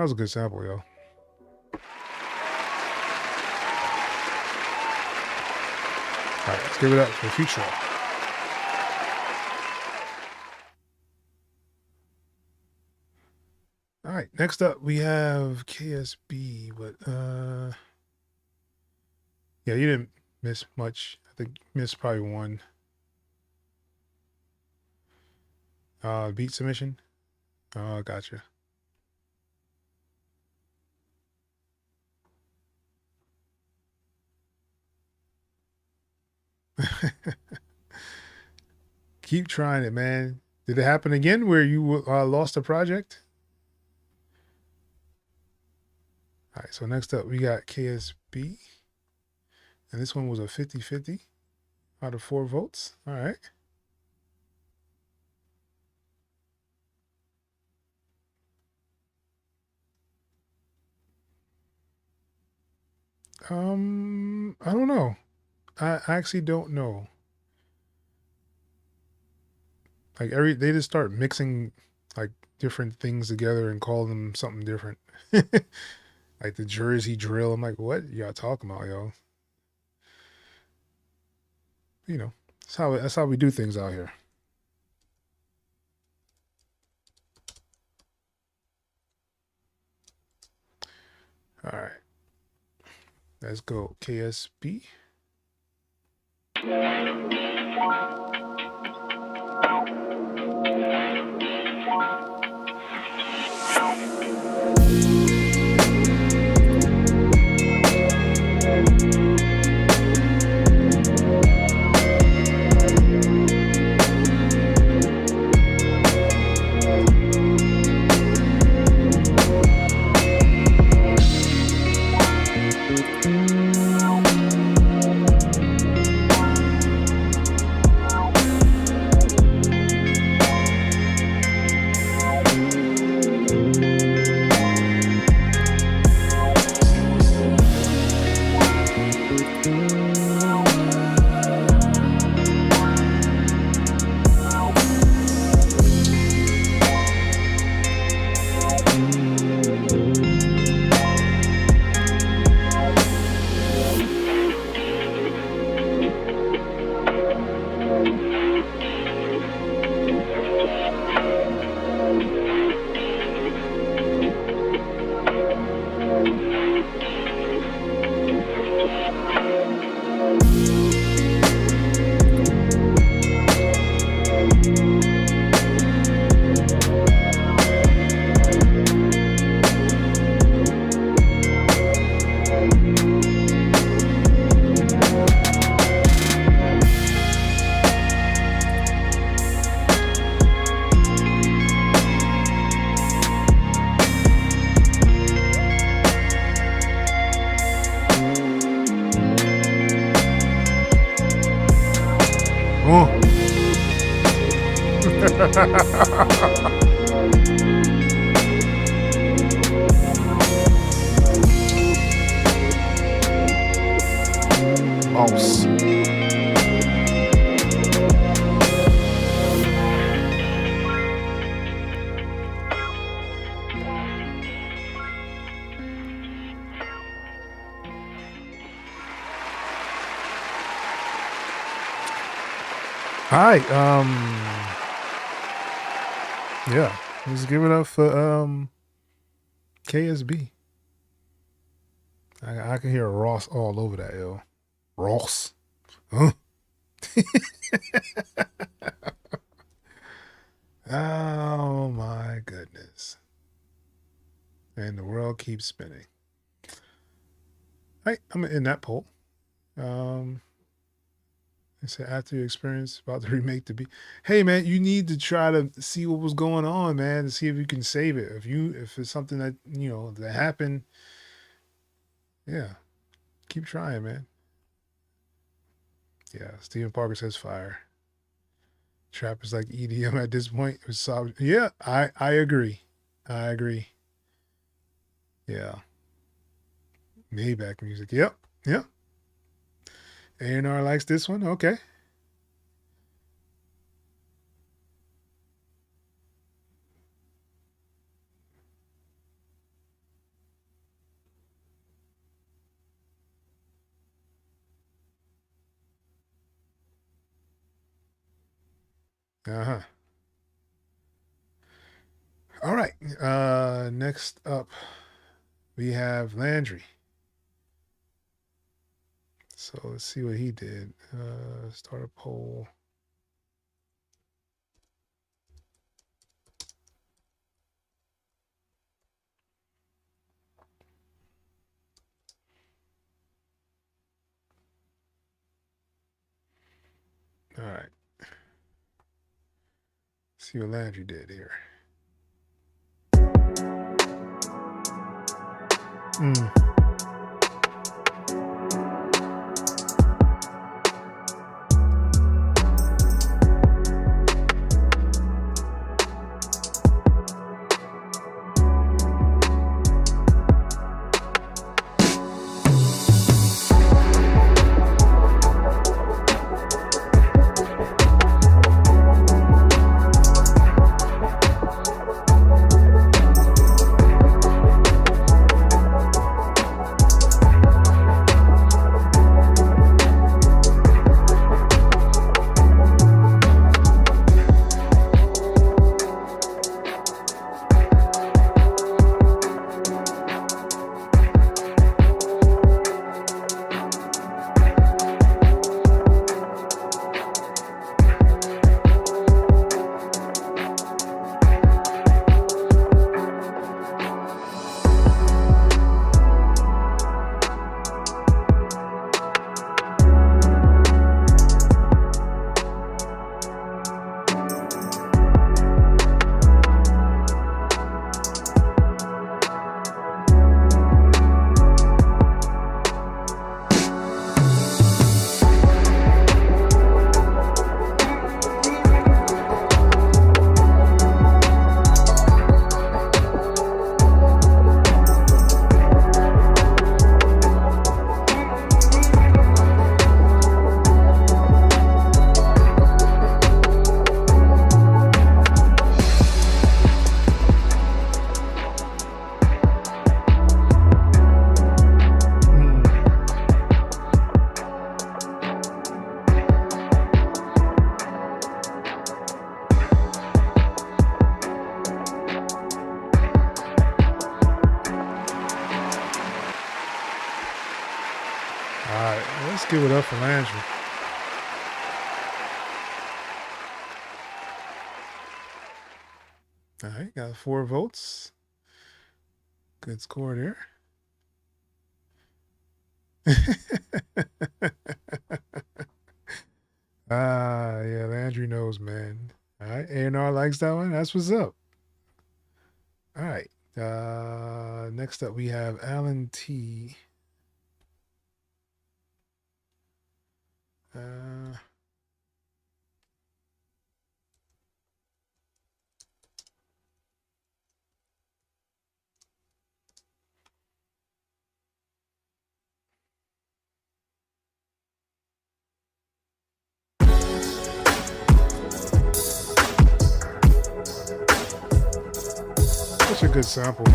That was a good sample, yo. All right, let's give it up for Future. All right, next up we have KSB, but yeah, you didn't miss much. I think you missed probably one. Beat submission. Oh, gotcha. Keep trying it, man. Did it happen again where you lost a project? All right, so next up we got KSB. And this one was a 50-50 out of 4 votes. All right. I don't know. I actually don't know. Like they just start mixing like different things together and call them something different. Like the Jersey drill. I'm like, what y'all talking about, yo? You know, that's how we do things out here. All right. Let's go. KSB. Mouse. All right. Yeah. Let's give it up for KSB. I can hear Ross all over that, yo. Ross. Huh? Oh my goodness. And the world keeps spinning. All right, I'm in that poll. I said after your experience about to remake the beat. Hey man, you need to try to see what was going on, man, to see if you can save it. If it's something that that happened, yeah. Keep trying, man. Yeah, Stephen Parker says fire. Trap is like EDM at this point. Yeah, I agree. I agree. Yeah. Maybach music. Yep. Yep. A&R likes this one. Okay. Uh-huh. All right. Next up, we have Landry. So let's see what he did. Start a poll. All right. See what Landry did here. All right, let's give it up for Landry. All right, got 4 votes. Good score there. Yeah, Landry knows, man. All right, A&R likes that one. That's what's up. All right. Next up, we have Alan T. Such a good sample.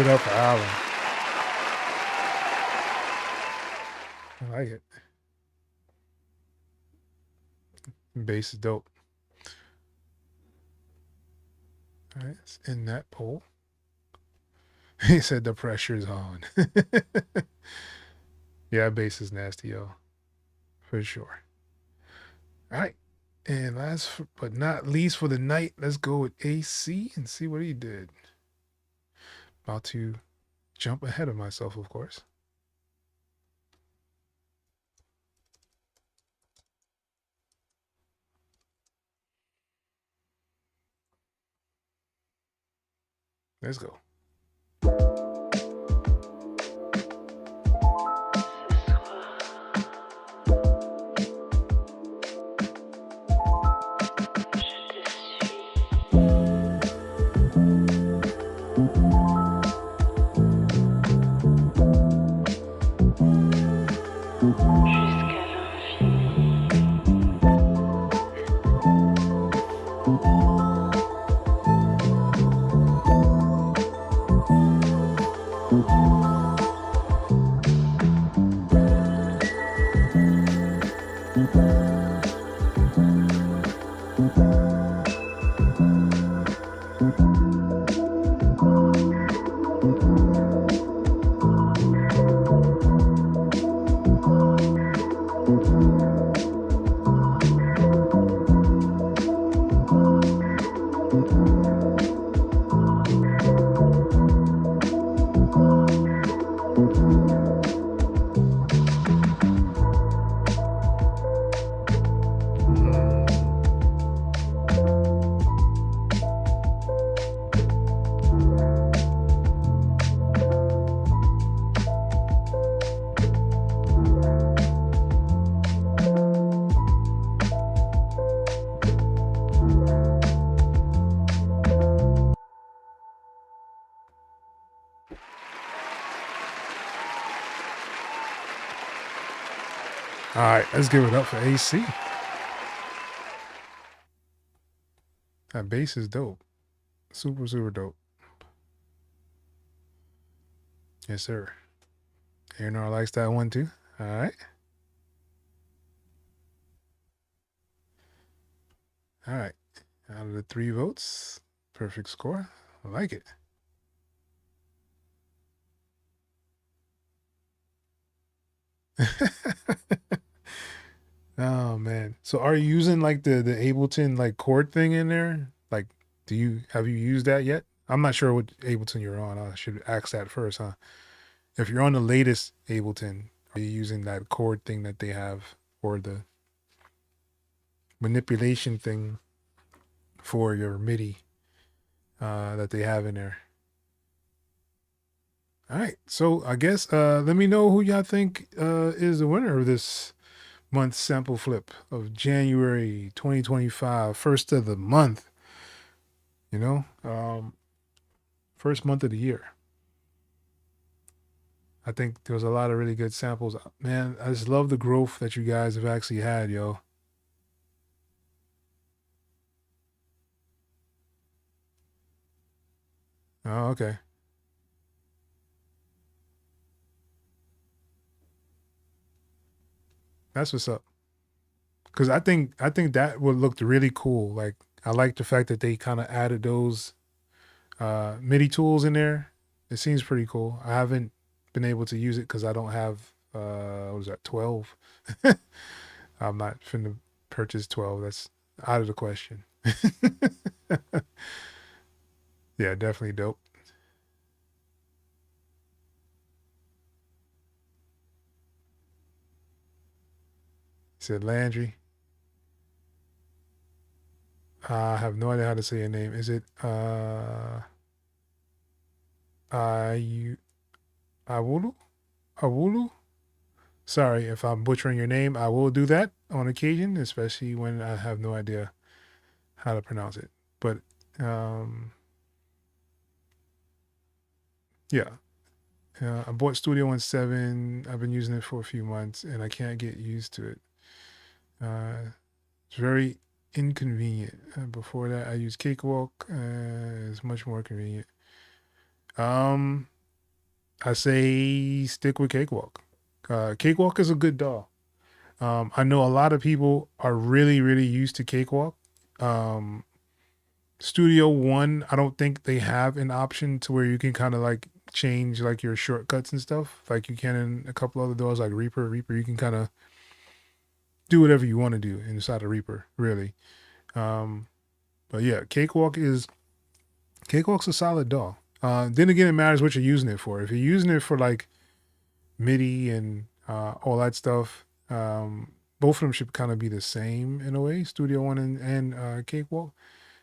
give it up for Alan. I like it. Bass is dope. All right, it's in that poll. He said the pressure's on. Yeah, bass is nasty, yo. For sure. All right. And last but not least for the night, let's go with AC and see what he did. About to jump ahead of myself, of course. Let's go. All right, let's give it up for AC. That bass is dope. Super, super dope. Yes, sir. Aaron likes that one too. All right. All right. Out of the 3 votes, perfect score. I like it. Oh man. So are you using like the Ableton like chord thing in there? Like have you used that yet? I'm not sure what Ableton you're on. I should ask that first, huh? If you're on the latest Ableton, are you using that chord thing that they have or the manipulation thing for your MIDI that they have in there? All right. So I guess let me know who y'all think is the winner of this month's sample flip of January 2025, first of the month. You know, first month of the year. I think there was a lot of really good samples. Man, I just love the growth that you guys have actually had, yo. Oh, okay. That's what's up. Cause I think that would look really cool. Like I like the fact that they kind of added those MIDI tools in there. It seems pretty cool. I haven't been able to use it because I don't have what is that, 12? I'm not finna purchase 12. That's out of the question. Yeah, definitely dope. He said Landry. I have no idea how to say your name. Is it you Awulu? Awulu? Sorry if I'm butchering your name. I will do that on occasion, especially when I have no idea how to pronounce it. But yeah. I bought Studio One 7. I've been using it for a few months and I can't get used to it. It's very inconvenient. Before that, I used Cakewalk. It's much more convenient. I say stick with Cakewalk. Cakewalk is a good DAW. I know a lot of people are really, really used to Cakewalk. Studio One, I don't think they have an option to where you can kind of like change like your shortcuts and stuff like you can in a couple other DAWs like Reaper. Reaper, you can kind of do whatever you want to do inside of Reaper, really. But yeah, Cakewalk's a solid DAW. Then again, it matters what you're using it for. If you're using it for like MIDI and all that stuff, both of them should kind of be the same in a way, Studio One and Cakewalk.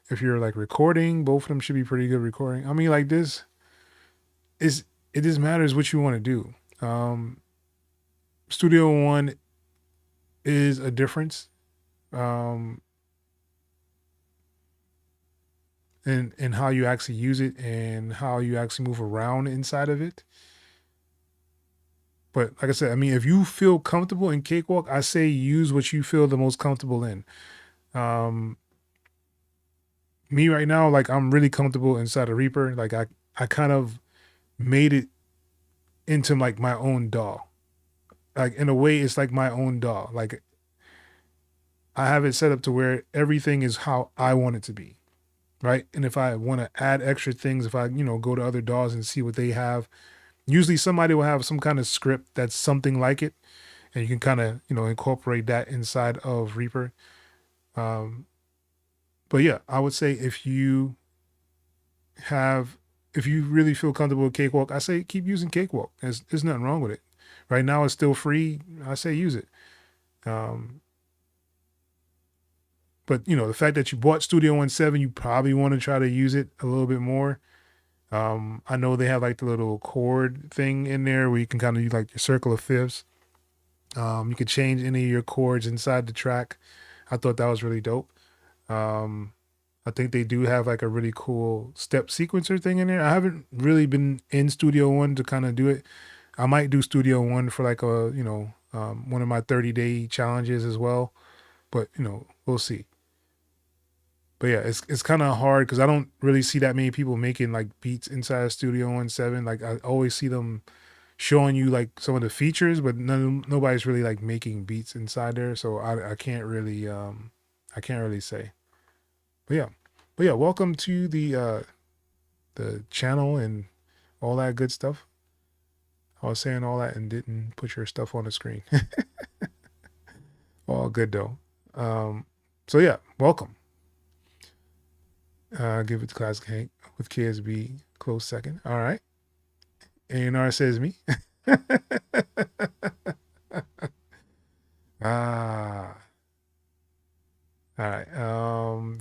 If you're like recording, both of them should be pretty good recording. I mean, like this is, it just matters what you want to do. Studio One is a difference. And how you actually use it and how you actually move around inside of it. But like I said, I mean, if you feel comfortable in Cakewalk, I say use what you feel the most comfortable in. Me right now, like I'm really comfortable inside of Reaper. Like I kind of made it into like my own DAW. Like in a way, it's like my own DAW. Like I have it set up to where everything is how I want it to be. Right. And if I want to add extra things, if I, go to other DAWs and see what they have, usually somebody will have some kind of script that's something like it. And you can kind of, incorporate that inside of Reaper. But yeah, I would say if you really feel comfortable with Cakewalk, I say keep using Cakewalk. There's nothing wrong with it. Right now it's still free. I say use it. But the fact that you bought Studio One 7, you probably want to try to use it a little bit more. I know they have like the little chord thing in there where you can kind of use like your circle of fifths. You could change any of your chords inside the track. I thought that was really dope. I think they do have like a really cool step sequencer thing in there. I haven't really been in Studio One to kind of do it. I might do Studio One for like a, one of my 30-day challenges as well. But, we'll see. But yeah, it's kind of hard because I don't really see that many people making like beats inside of Studio One 7. Like I always see them showing you like some of the features, but nobody's really like making beats inside there. So I can't really say. But yeah, welcome to the channel and all that good stuff. I was saying all that and didn't put your stuff on the screen. All good though. So yeah, welcome. Give it to Classic Hank with KSB close second. All right. A&R says me. All right.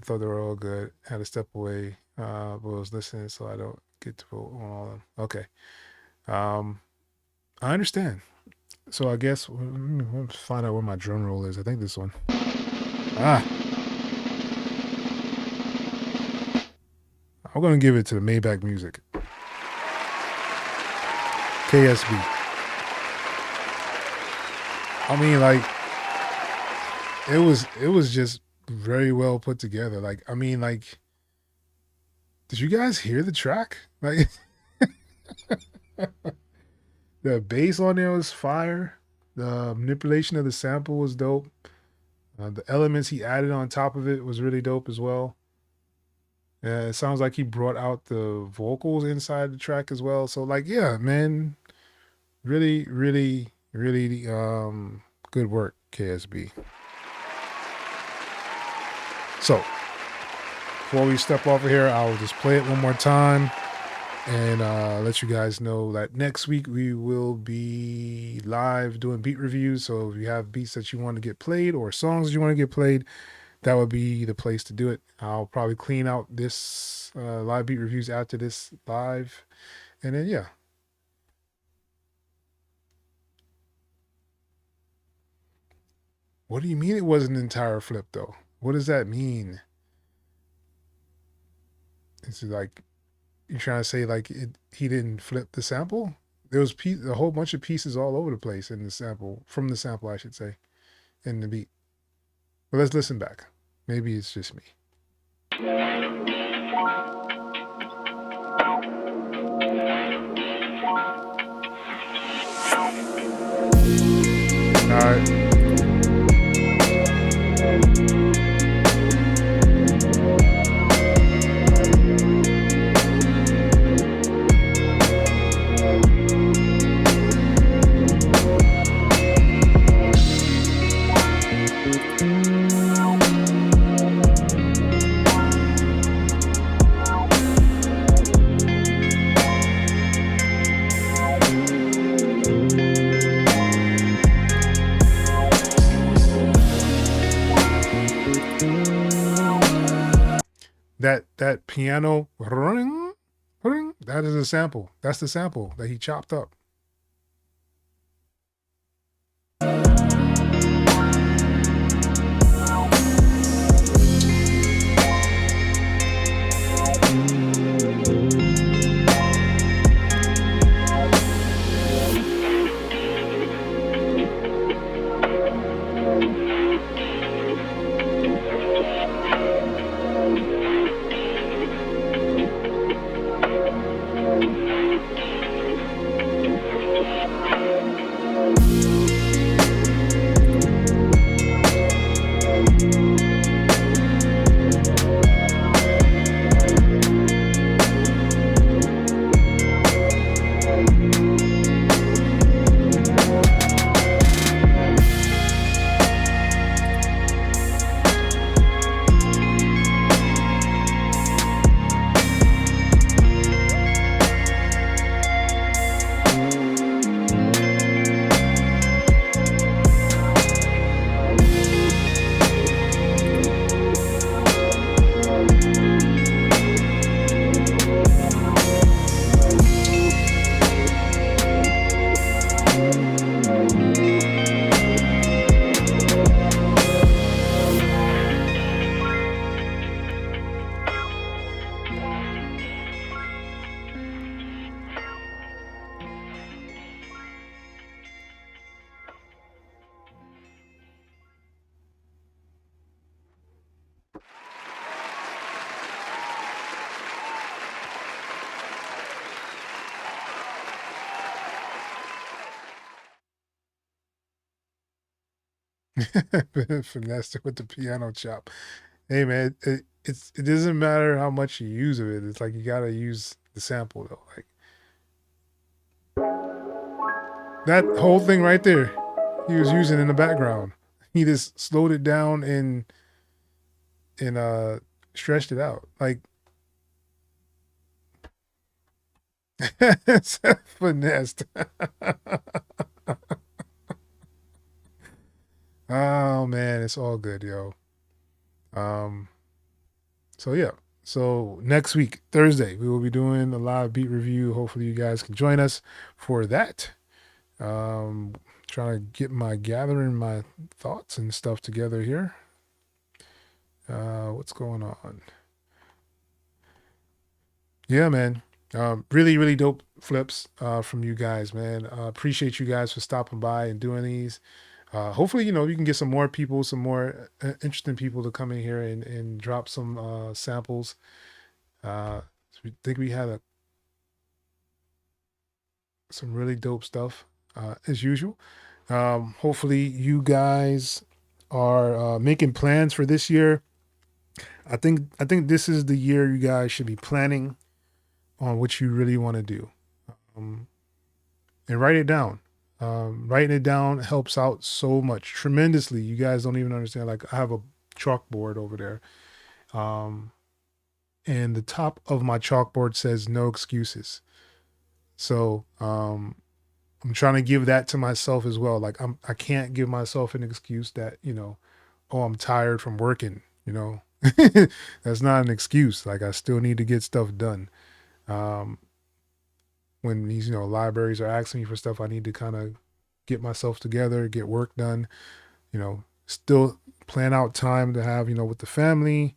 Thought they were all good. Had to step away. But was listening so I don't get to vote on all of them. Okay. I understand. So I guess let's find out where my drum roll is. I think this one. I'm going to give it to the Maybach Music. KSB. I mean, like, it was just very well put together. Like, I mean, like, did you guys hear the track? Like, the bass on there was fire. The manipulation of the sample was dope. The elements he added on top of it was really dope as well. It sounds like he brought out the vocals inside the track as well. So like, yeah, man, really, really, really, good work, KSB. So before we step off of here, I'll just play it one more time and let you guys know that next week we will be live doing beat reviews. So if you have beats that you want to get played or songs that you want to get played, that would be the place to do it. I'll probably clean out this live beat reviews after this live. And then, yeah. What do you mean it was an entire flip, though? What does that mean? It's like, you're trying to say, like, he didn't flip the sample? There was a whole bunch of pieces all over the place in the sample, from the sample, I should say, in the beat. But let's listen back. Maybe it's just me. right. That piano ring, ring, that is a sample. That's the sample that he chopped up. Finesse with the piano chop. Hey man, it doesn't matter how much you use of it. It's like you gotta use the sample though. Like that whole thing right there, he was using in the background. He just slowed it down and stretched it out. Like finessed. Oh man, it's all good, yo. Um, so yeah. So next week, Thursday, we will be doing a live beat review. Hopefully you guys can join us for that. Trying to get gathering my thoughts and stuff together here. What's going on? Yeah, man. Really, really dope flips from you guys, man. Appreciate you guys for stopping by and doing these. Hopefully, you can get some more people, some more interesting people to come in here and drop some samples. So we think we had some really dope stuff as usual. Hopefully, you guys are making plans for this year. I think this is the year you guys should be planning on what you really want to do, and write it down. Writing it down helps out so much, tremendously. You guys don't even understand. Like I have a chalkboard over there, and the top of my chalkboard says no excuses. So I'm trying to give that to myself as well. Like I can't give myself an excuse that oh, I'm tired from working. That's not an excuse. Like I still need to get stuff done. When these libraries are asking me for stuff, I need to kind of get myself together, get work done. Still plan out time to have with the family.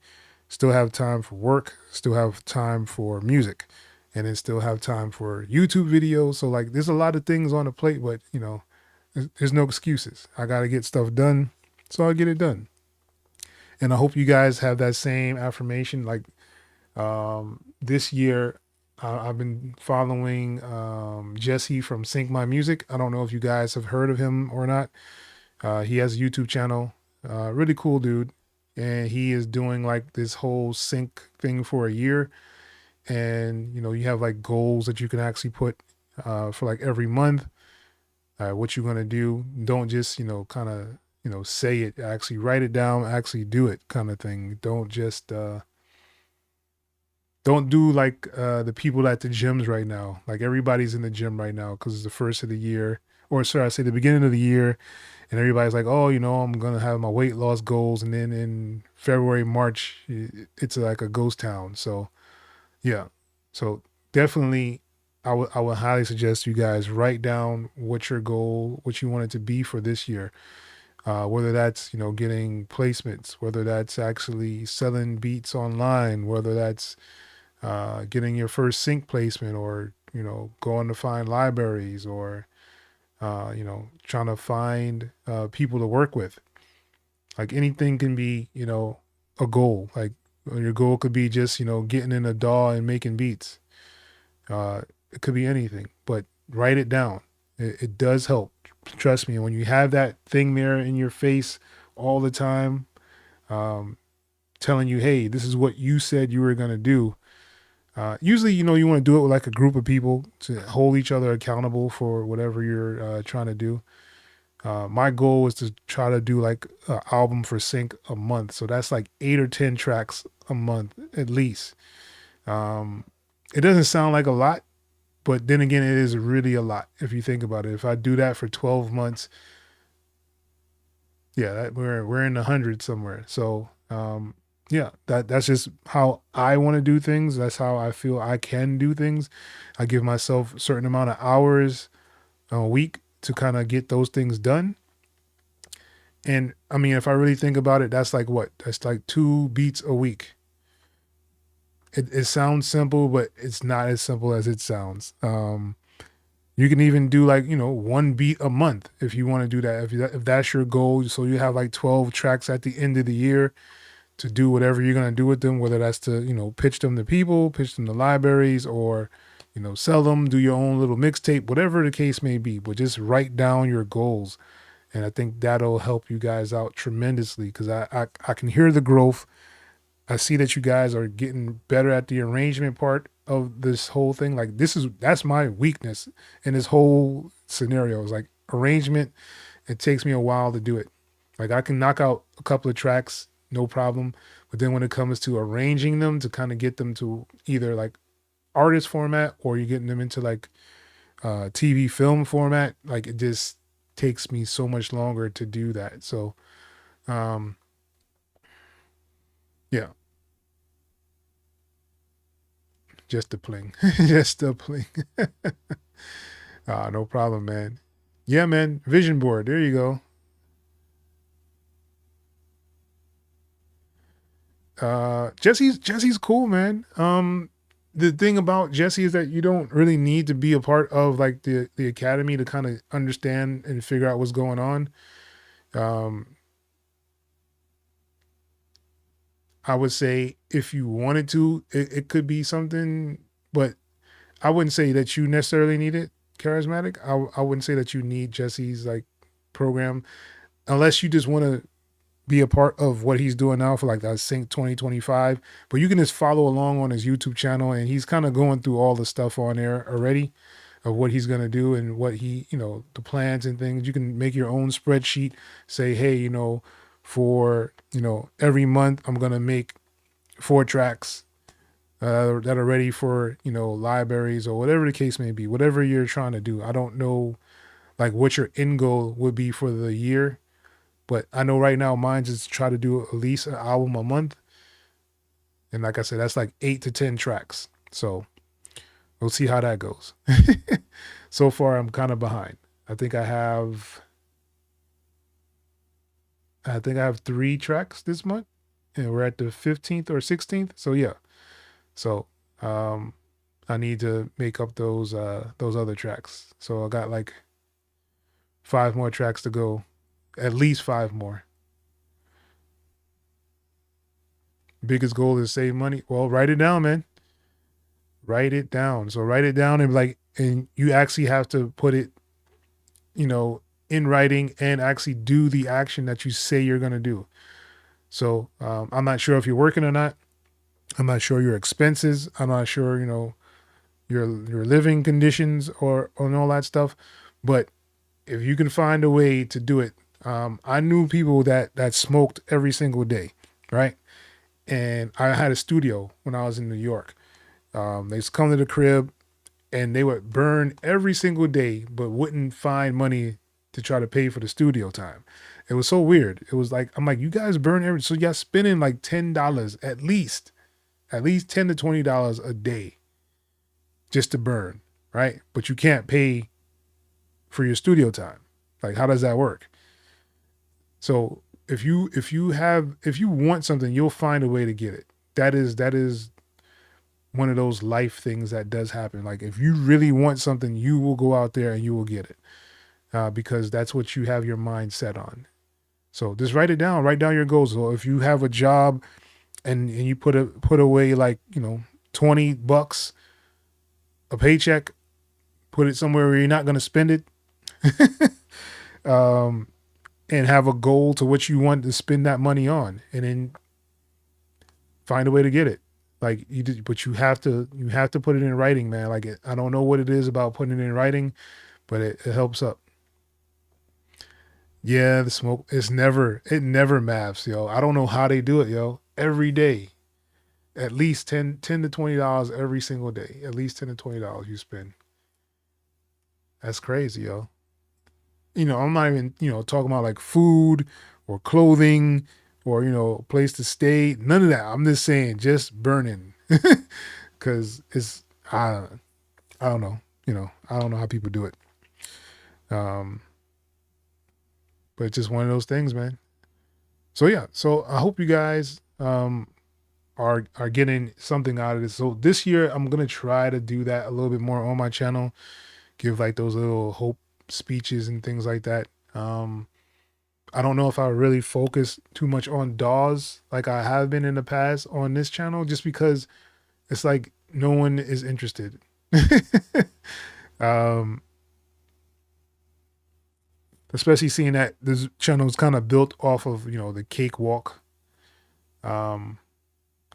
Still have time for work. Still have time for music, and then still have time for YouTube videos. So like, there's a lot of things on the plate, but there's no excuses. I got to get stuff done, so I'll get it done. And I hope you guys have that same affirmation. Like this year, I've been following Jesse from Sync My Music. I don't know if you guys have heard of him or not. He has a YouTube channel, really cool dude. And he is doing like this whole sync thing for a year. And, you know, you have like goals that you can actually put for like every month, what you're going to do. Don't just, you know, kind of, you know, say it, actually write it down, actually do it kind of thing. Don't just, don't do like the people at the gyms right now. Like everybody's in the gym right now because it's the first of the year, or sorry, I say the beginning of the year, and everybody's like, oh, you know, I'm gonna have my weight loss goals, and then in February, March, it's like a ghost town. So yeah, so definitely, I would highly suggest you guys write down what your goal, what you want it to be for this year. Whether that's, you know, getting placements, whether that's actually selling beats online, whether that's getting your first sync placement, or, you know, going to find libraries, or you know, trying to find people to work with. Like anything can be, you know, a goal. Like your goal could be just, you know, getting in a DAW and making beats. It could be anything, but write it down. It does help. Trust me, when you have that thing there in your face all the time, um, telling you, hey, this is what you said you were going to do. Usually, you know, you want to do it with like a group of people to hold each other accountable for whatever you're trying to do. My goal is to try to do like an album for sync a month. So that's like 8 or 10 tracks a month at least. It doesn't sound like a lot, but then again, it is really a lot if you think about it. If I do that for 12 months, yeah, we're in the hundreds somewhere. So yeah, that's just how I want to do things. That's how I feel I can do things. I give myself a certain amount of hours a week to kind of get those things done. And I mean, if I really think about it, that's like what? That's like 2 beats a week. It sounds simple, but it's not as simple as it sounds. You can even do like, you know, 1 beat a month if you want to do that. If that's your goal, so you have like 12 tracks at the end of the year to do whatever you're going to do with them, whether that's to, you know, pitch them to people, pitch them to libraries, or, you know, sell them, do your own little mixtape, whatever the case may be. But just write down your goals. And I think that'll help you guys out tremendously, because I can hear the growth. I see that you guys are getting better at the arrangement part of this whole thing. Like that's my weakness in this whole scenario. It's like arrangement. It takes me a while to do it. Like I can knock out a couple of tracks, no problem. But then when it comes to arranging them to kind of get them to either like artist format, or you're getting them into like TV film format, like it just takes me so much longer to do that. So yeah, just a pling, just a pling. No problem, man. Yeah, man. Vision board. There you go. Jesse's cool, man. The thing about Jesse is that you don't really need to be a part of like the academy to kind of understand and figure out what's going on. I would say if you wanted to, it could be something, but I wouldn't say that you necessarily need it. Charismatic. I wouldn't say that you need Jesse's like program, unless you just want to be a part of what he's doing now for like that Sync 2025. But you can just follow along on his YouTube channel, and he's kind of going through all the stuff on there already of what he's going to do and what he, you know, the plans and things. You can make your own spreadsheet, say, hey, you know, for, you know, every month I'm going to make 4 tracks that are ready for, you know, libraries or whatever the case may be, whatever you're trying to do. I don't know like what your end goal would be for the year, but I know right now mine's is to try to do at least an album a month. And like I said, that's like 8 to 10 tracks. So we'll see how that goes. So far, I'm kind of behind. I think I have 3 tracks this month, and we're at the 15th or 16th. So yeah. So I need to make up those other tracks. So I got like 5 more tracks to go, at least 5 more. Biggest goal is save money. Well, write it down, man. Write it down. So write it down, and like, and you actually have to put it, you know, in writing and actually do the action that you say you're going to do. So I'm not sure if you're working or not. I'm not sure your expenses. I'm not sure, your living conditions or all that stuff. But if you can find a way to do it, I knew people that smoked every single day, right? And I had a studio when I was in New York. They just come to the crib and they would burn every single day, but wouldn't find money to try to pay for the studio time. It was so weird. It was like, I'm like, you guys burn so y'all spending like $10 at least $10 to $20 a day just to burn, right? But you can't pay for your studio time. Like, how does that work? So if you want something, you'll find a way to get it. That is one of those life things that does happen. Like, if you really want something, you will go out there and you will get it, because that's what you have your mind set on. So just write it down. Write down your goals. So if you have a job and you put away like, $20 a paycheck, put it somewhere where you're not going to spend it, and have a goal to what you want to spend that money on, and then find a way to get it. Like but you have to put it in writing, man. Like, I don't know what it is about putting it in writing, but it helps up. Yeah, the smoke, it never maps, yo. I don't know how they do it, yo. Every day, at least $10 to $20 every single day. At least $10 to $20 you spend. That's crazy, yo. I'm not even, talking about like food or clothing or, place to stay. None of that. I'm just saying, just burning. Cause I don't know. I don't know how people do it. But it's just one of those things, man. So yeah. So I hope you guys, are getting something out of this. So this year I'm going to try to do that a little bit more on my channel, give like those little hope speeches and things like that. I don't know if I really focus too much on DAWs like I have been in the past on this channel, just because it's like no one is interested. Especially seeing that this channel is kind of built off of, the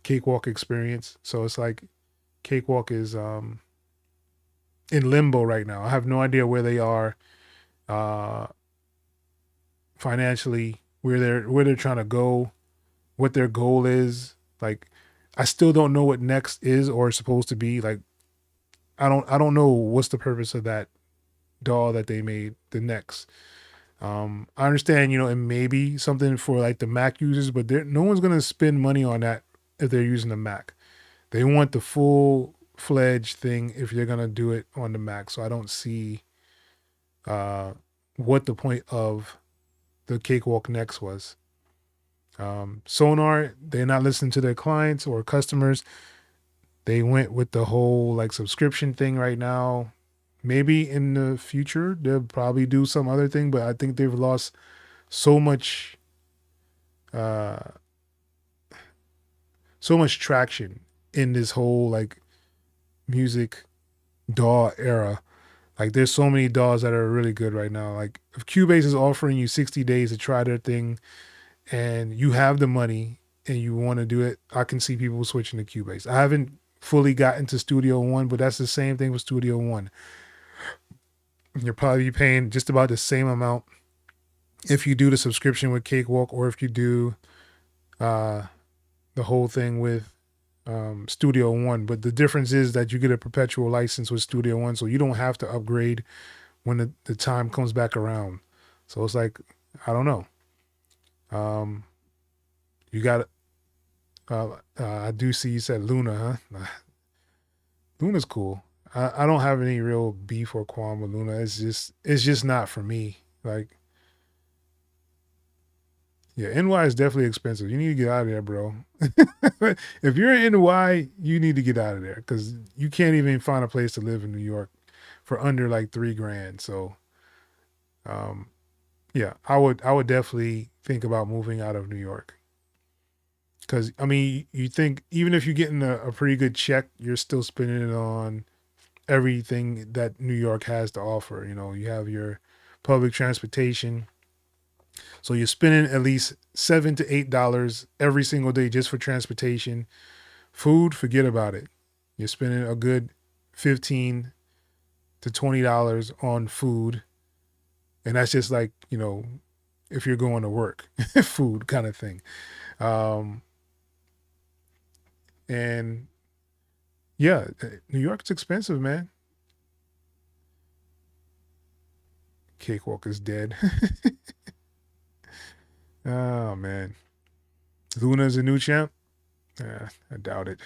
cakewalk experience. So it's like Cakewalk is in limbo right now. I have no idea where they are financially, where they're trying to go, what their goal is. Like, I still don't know what Next is or is supposed to be. Like, I don't know what's the purpose of that DAW that they made, the Next. I understand, it may be something for like the Mac users, but no one's gonna spend money on that if they're using the Mac. They want the full-fledged thing if you're gonna do it on the Mac. So I don't see what the point of the Cakewalk Next was. Sonar, they're not listening to their clients or customers. They went with the whole like subscription thing right now. Maybe in the future they'll probably do some other thing, but I think they've lost so much traction in this whole like music DAW era. Like, there's so many DAWs that are really good right now. Like, if Cubase is offering you 60 days to try their thing and you have the money and you want to do it, I can see people switching to Cubase. I haven't fully gotten to Studio One, but that's the same thing with Studio One. You're probably paying just about the same amount if you do the subscription with Cakewalk or if you do the whole thing with Studio One. But the difference is that you get a perpetual license with Studio One, so you don't have to upgrade when the time comes back around. So it's like, I don't know. You got I do see you said Luna, huh? Luna's cool. I don't have any real beef or qualm with Luna. It's just not for me. Like, yeah, NY is definitely expensive. You need to get out of there, bro. If you're in NY, you need to get out of there because you can't even find a place to live in New York for under like $3,000. So, yeah, I would definitely think about moving out of New York. Because, I mean, you think even if you're getting a pretty good check, you're still spending it on everything that New York has to offer. You have your public transportation. So you're spending at least $7 to $8 every single day just for transportation. Food, forget about it. You're spending a good $15 to $20 on food. And that's just like, you know, if you're going to work, food kind of thing. And yeah, New York's expensive, man. Cakewalk is dead. Oh man. Luna's a new champ? I doubt it.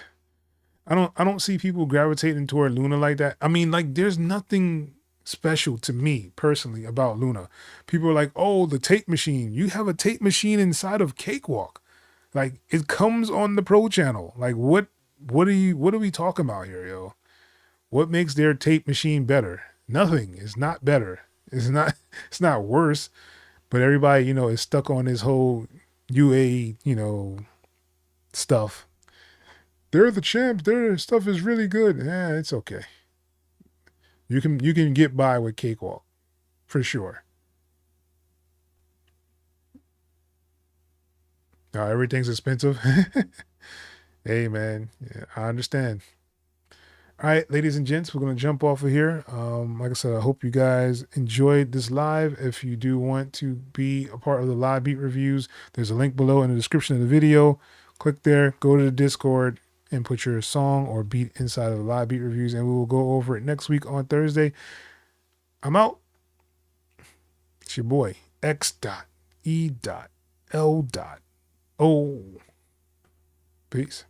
I don't see people gravitating toward Luna like that. I mean, like, there's nothing special to me personally about Luna. People are like, oh, the tape machine. You have a tape machine inside of Cakewalk. Like, it comes on the Pro channel. Like, what are we talking about here, yo? What makes their tape machine better? Nothing. It's not better. It's not worse. But everybody, you know, is stuck on this whole UA, you know, stuff. They're the champs. Their stuff is really good. Yeah, it's okay. You can get by with Cakewalk, for sure. Now everything's expensive. Hey man, yeah, I understand. All right, ladies and gents, we're gonna jump off of here. Like I said, I hope you guys enjoyed this live. If you do want to be a part of the live beat reviews, there's a link below in the description of the video. Click there, go to the Discord, and put your song or beat inside of the live beat reviews, and we will go over it next week on Thursday. I'm out. It's your boy, X.E.L. Peace.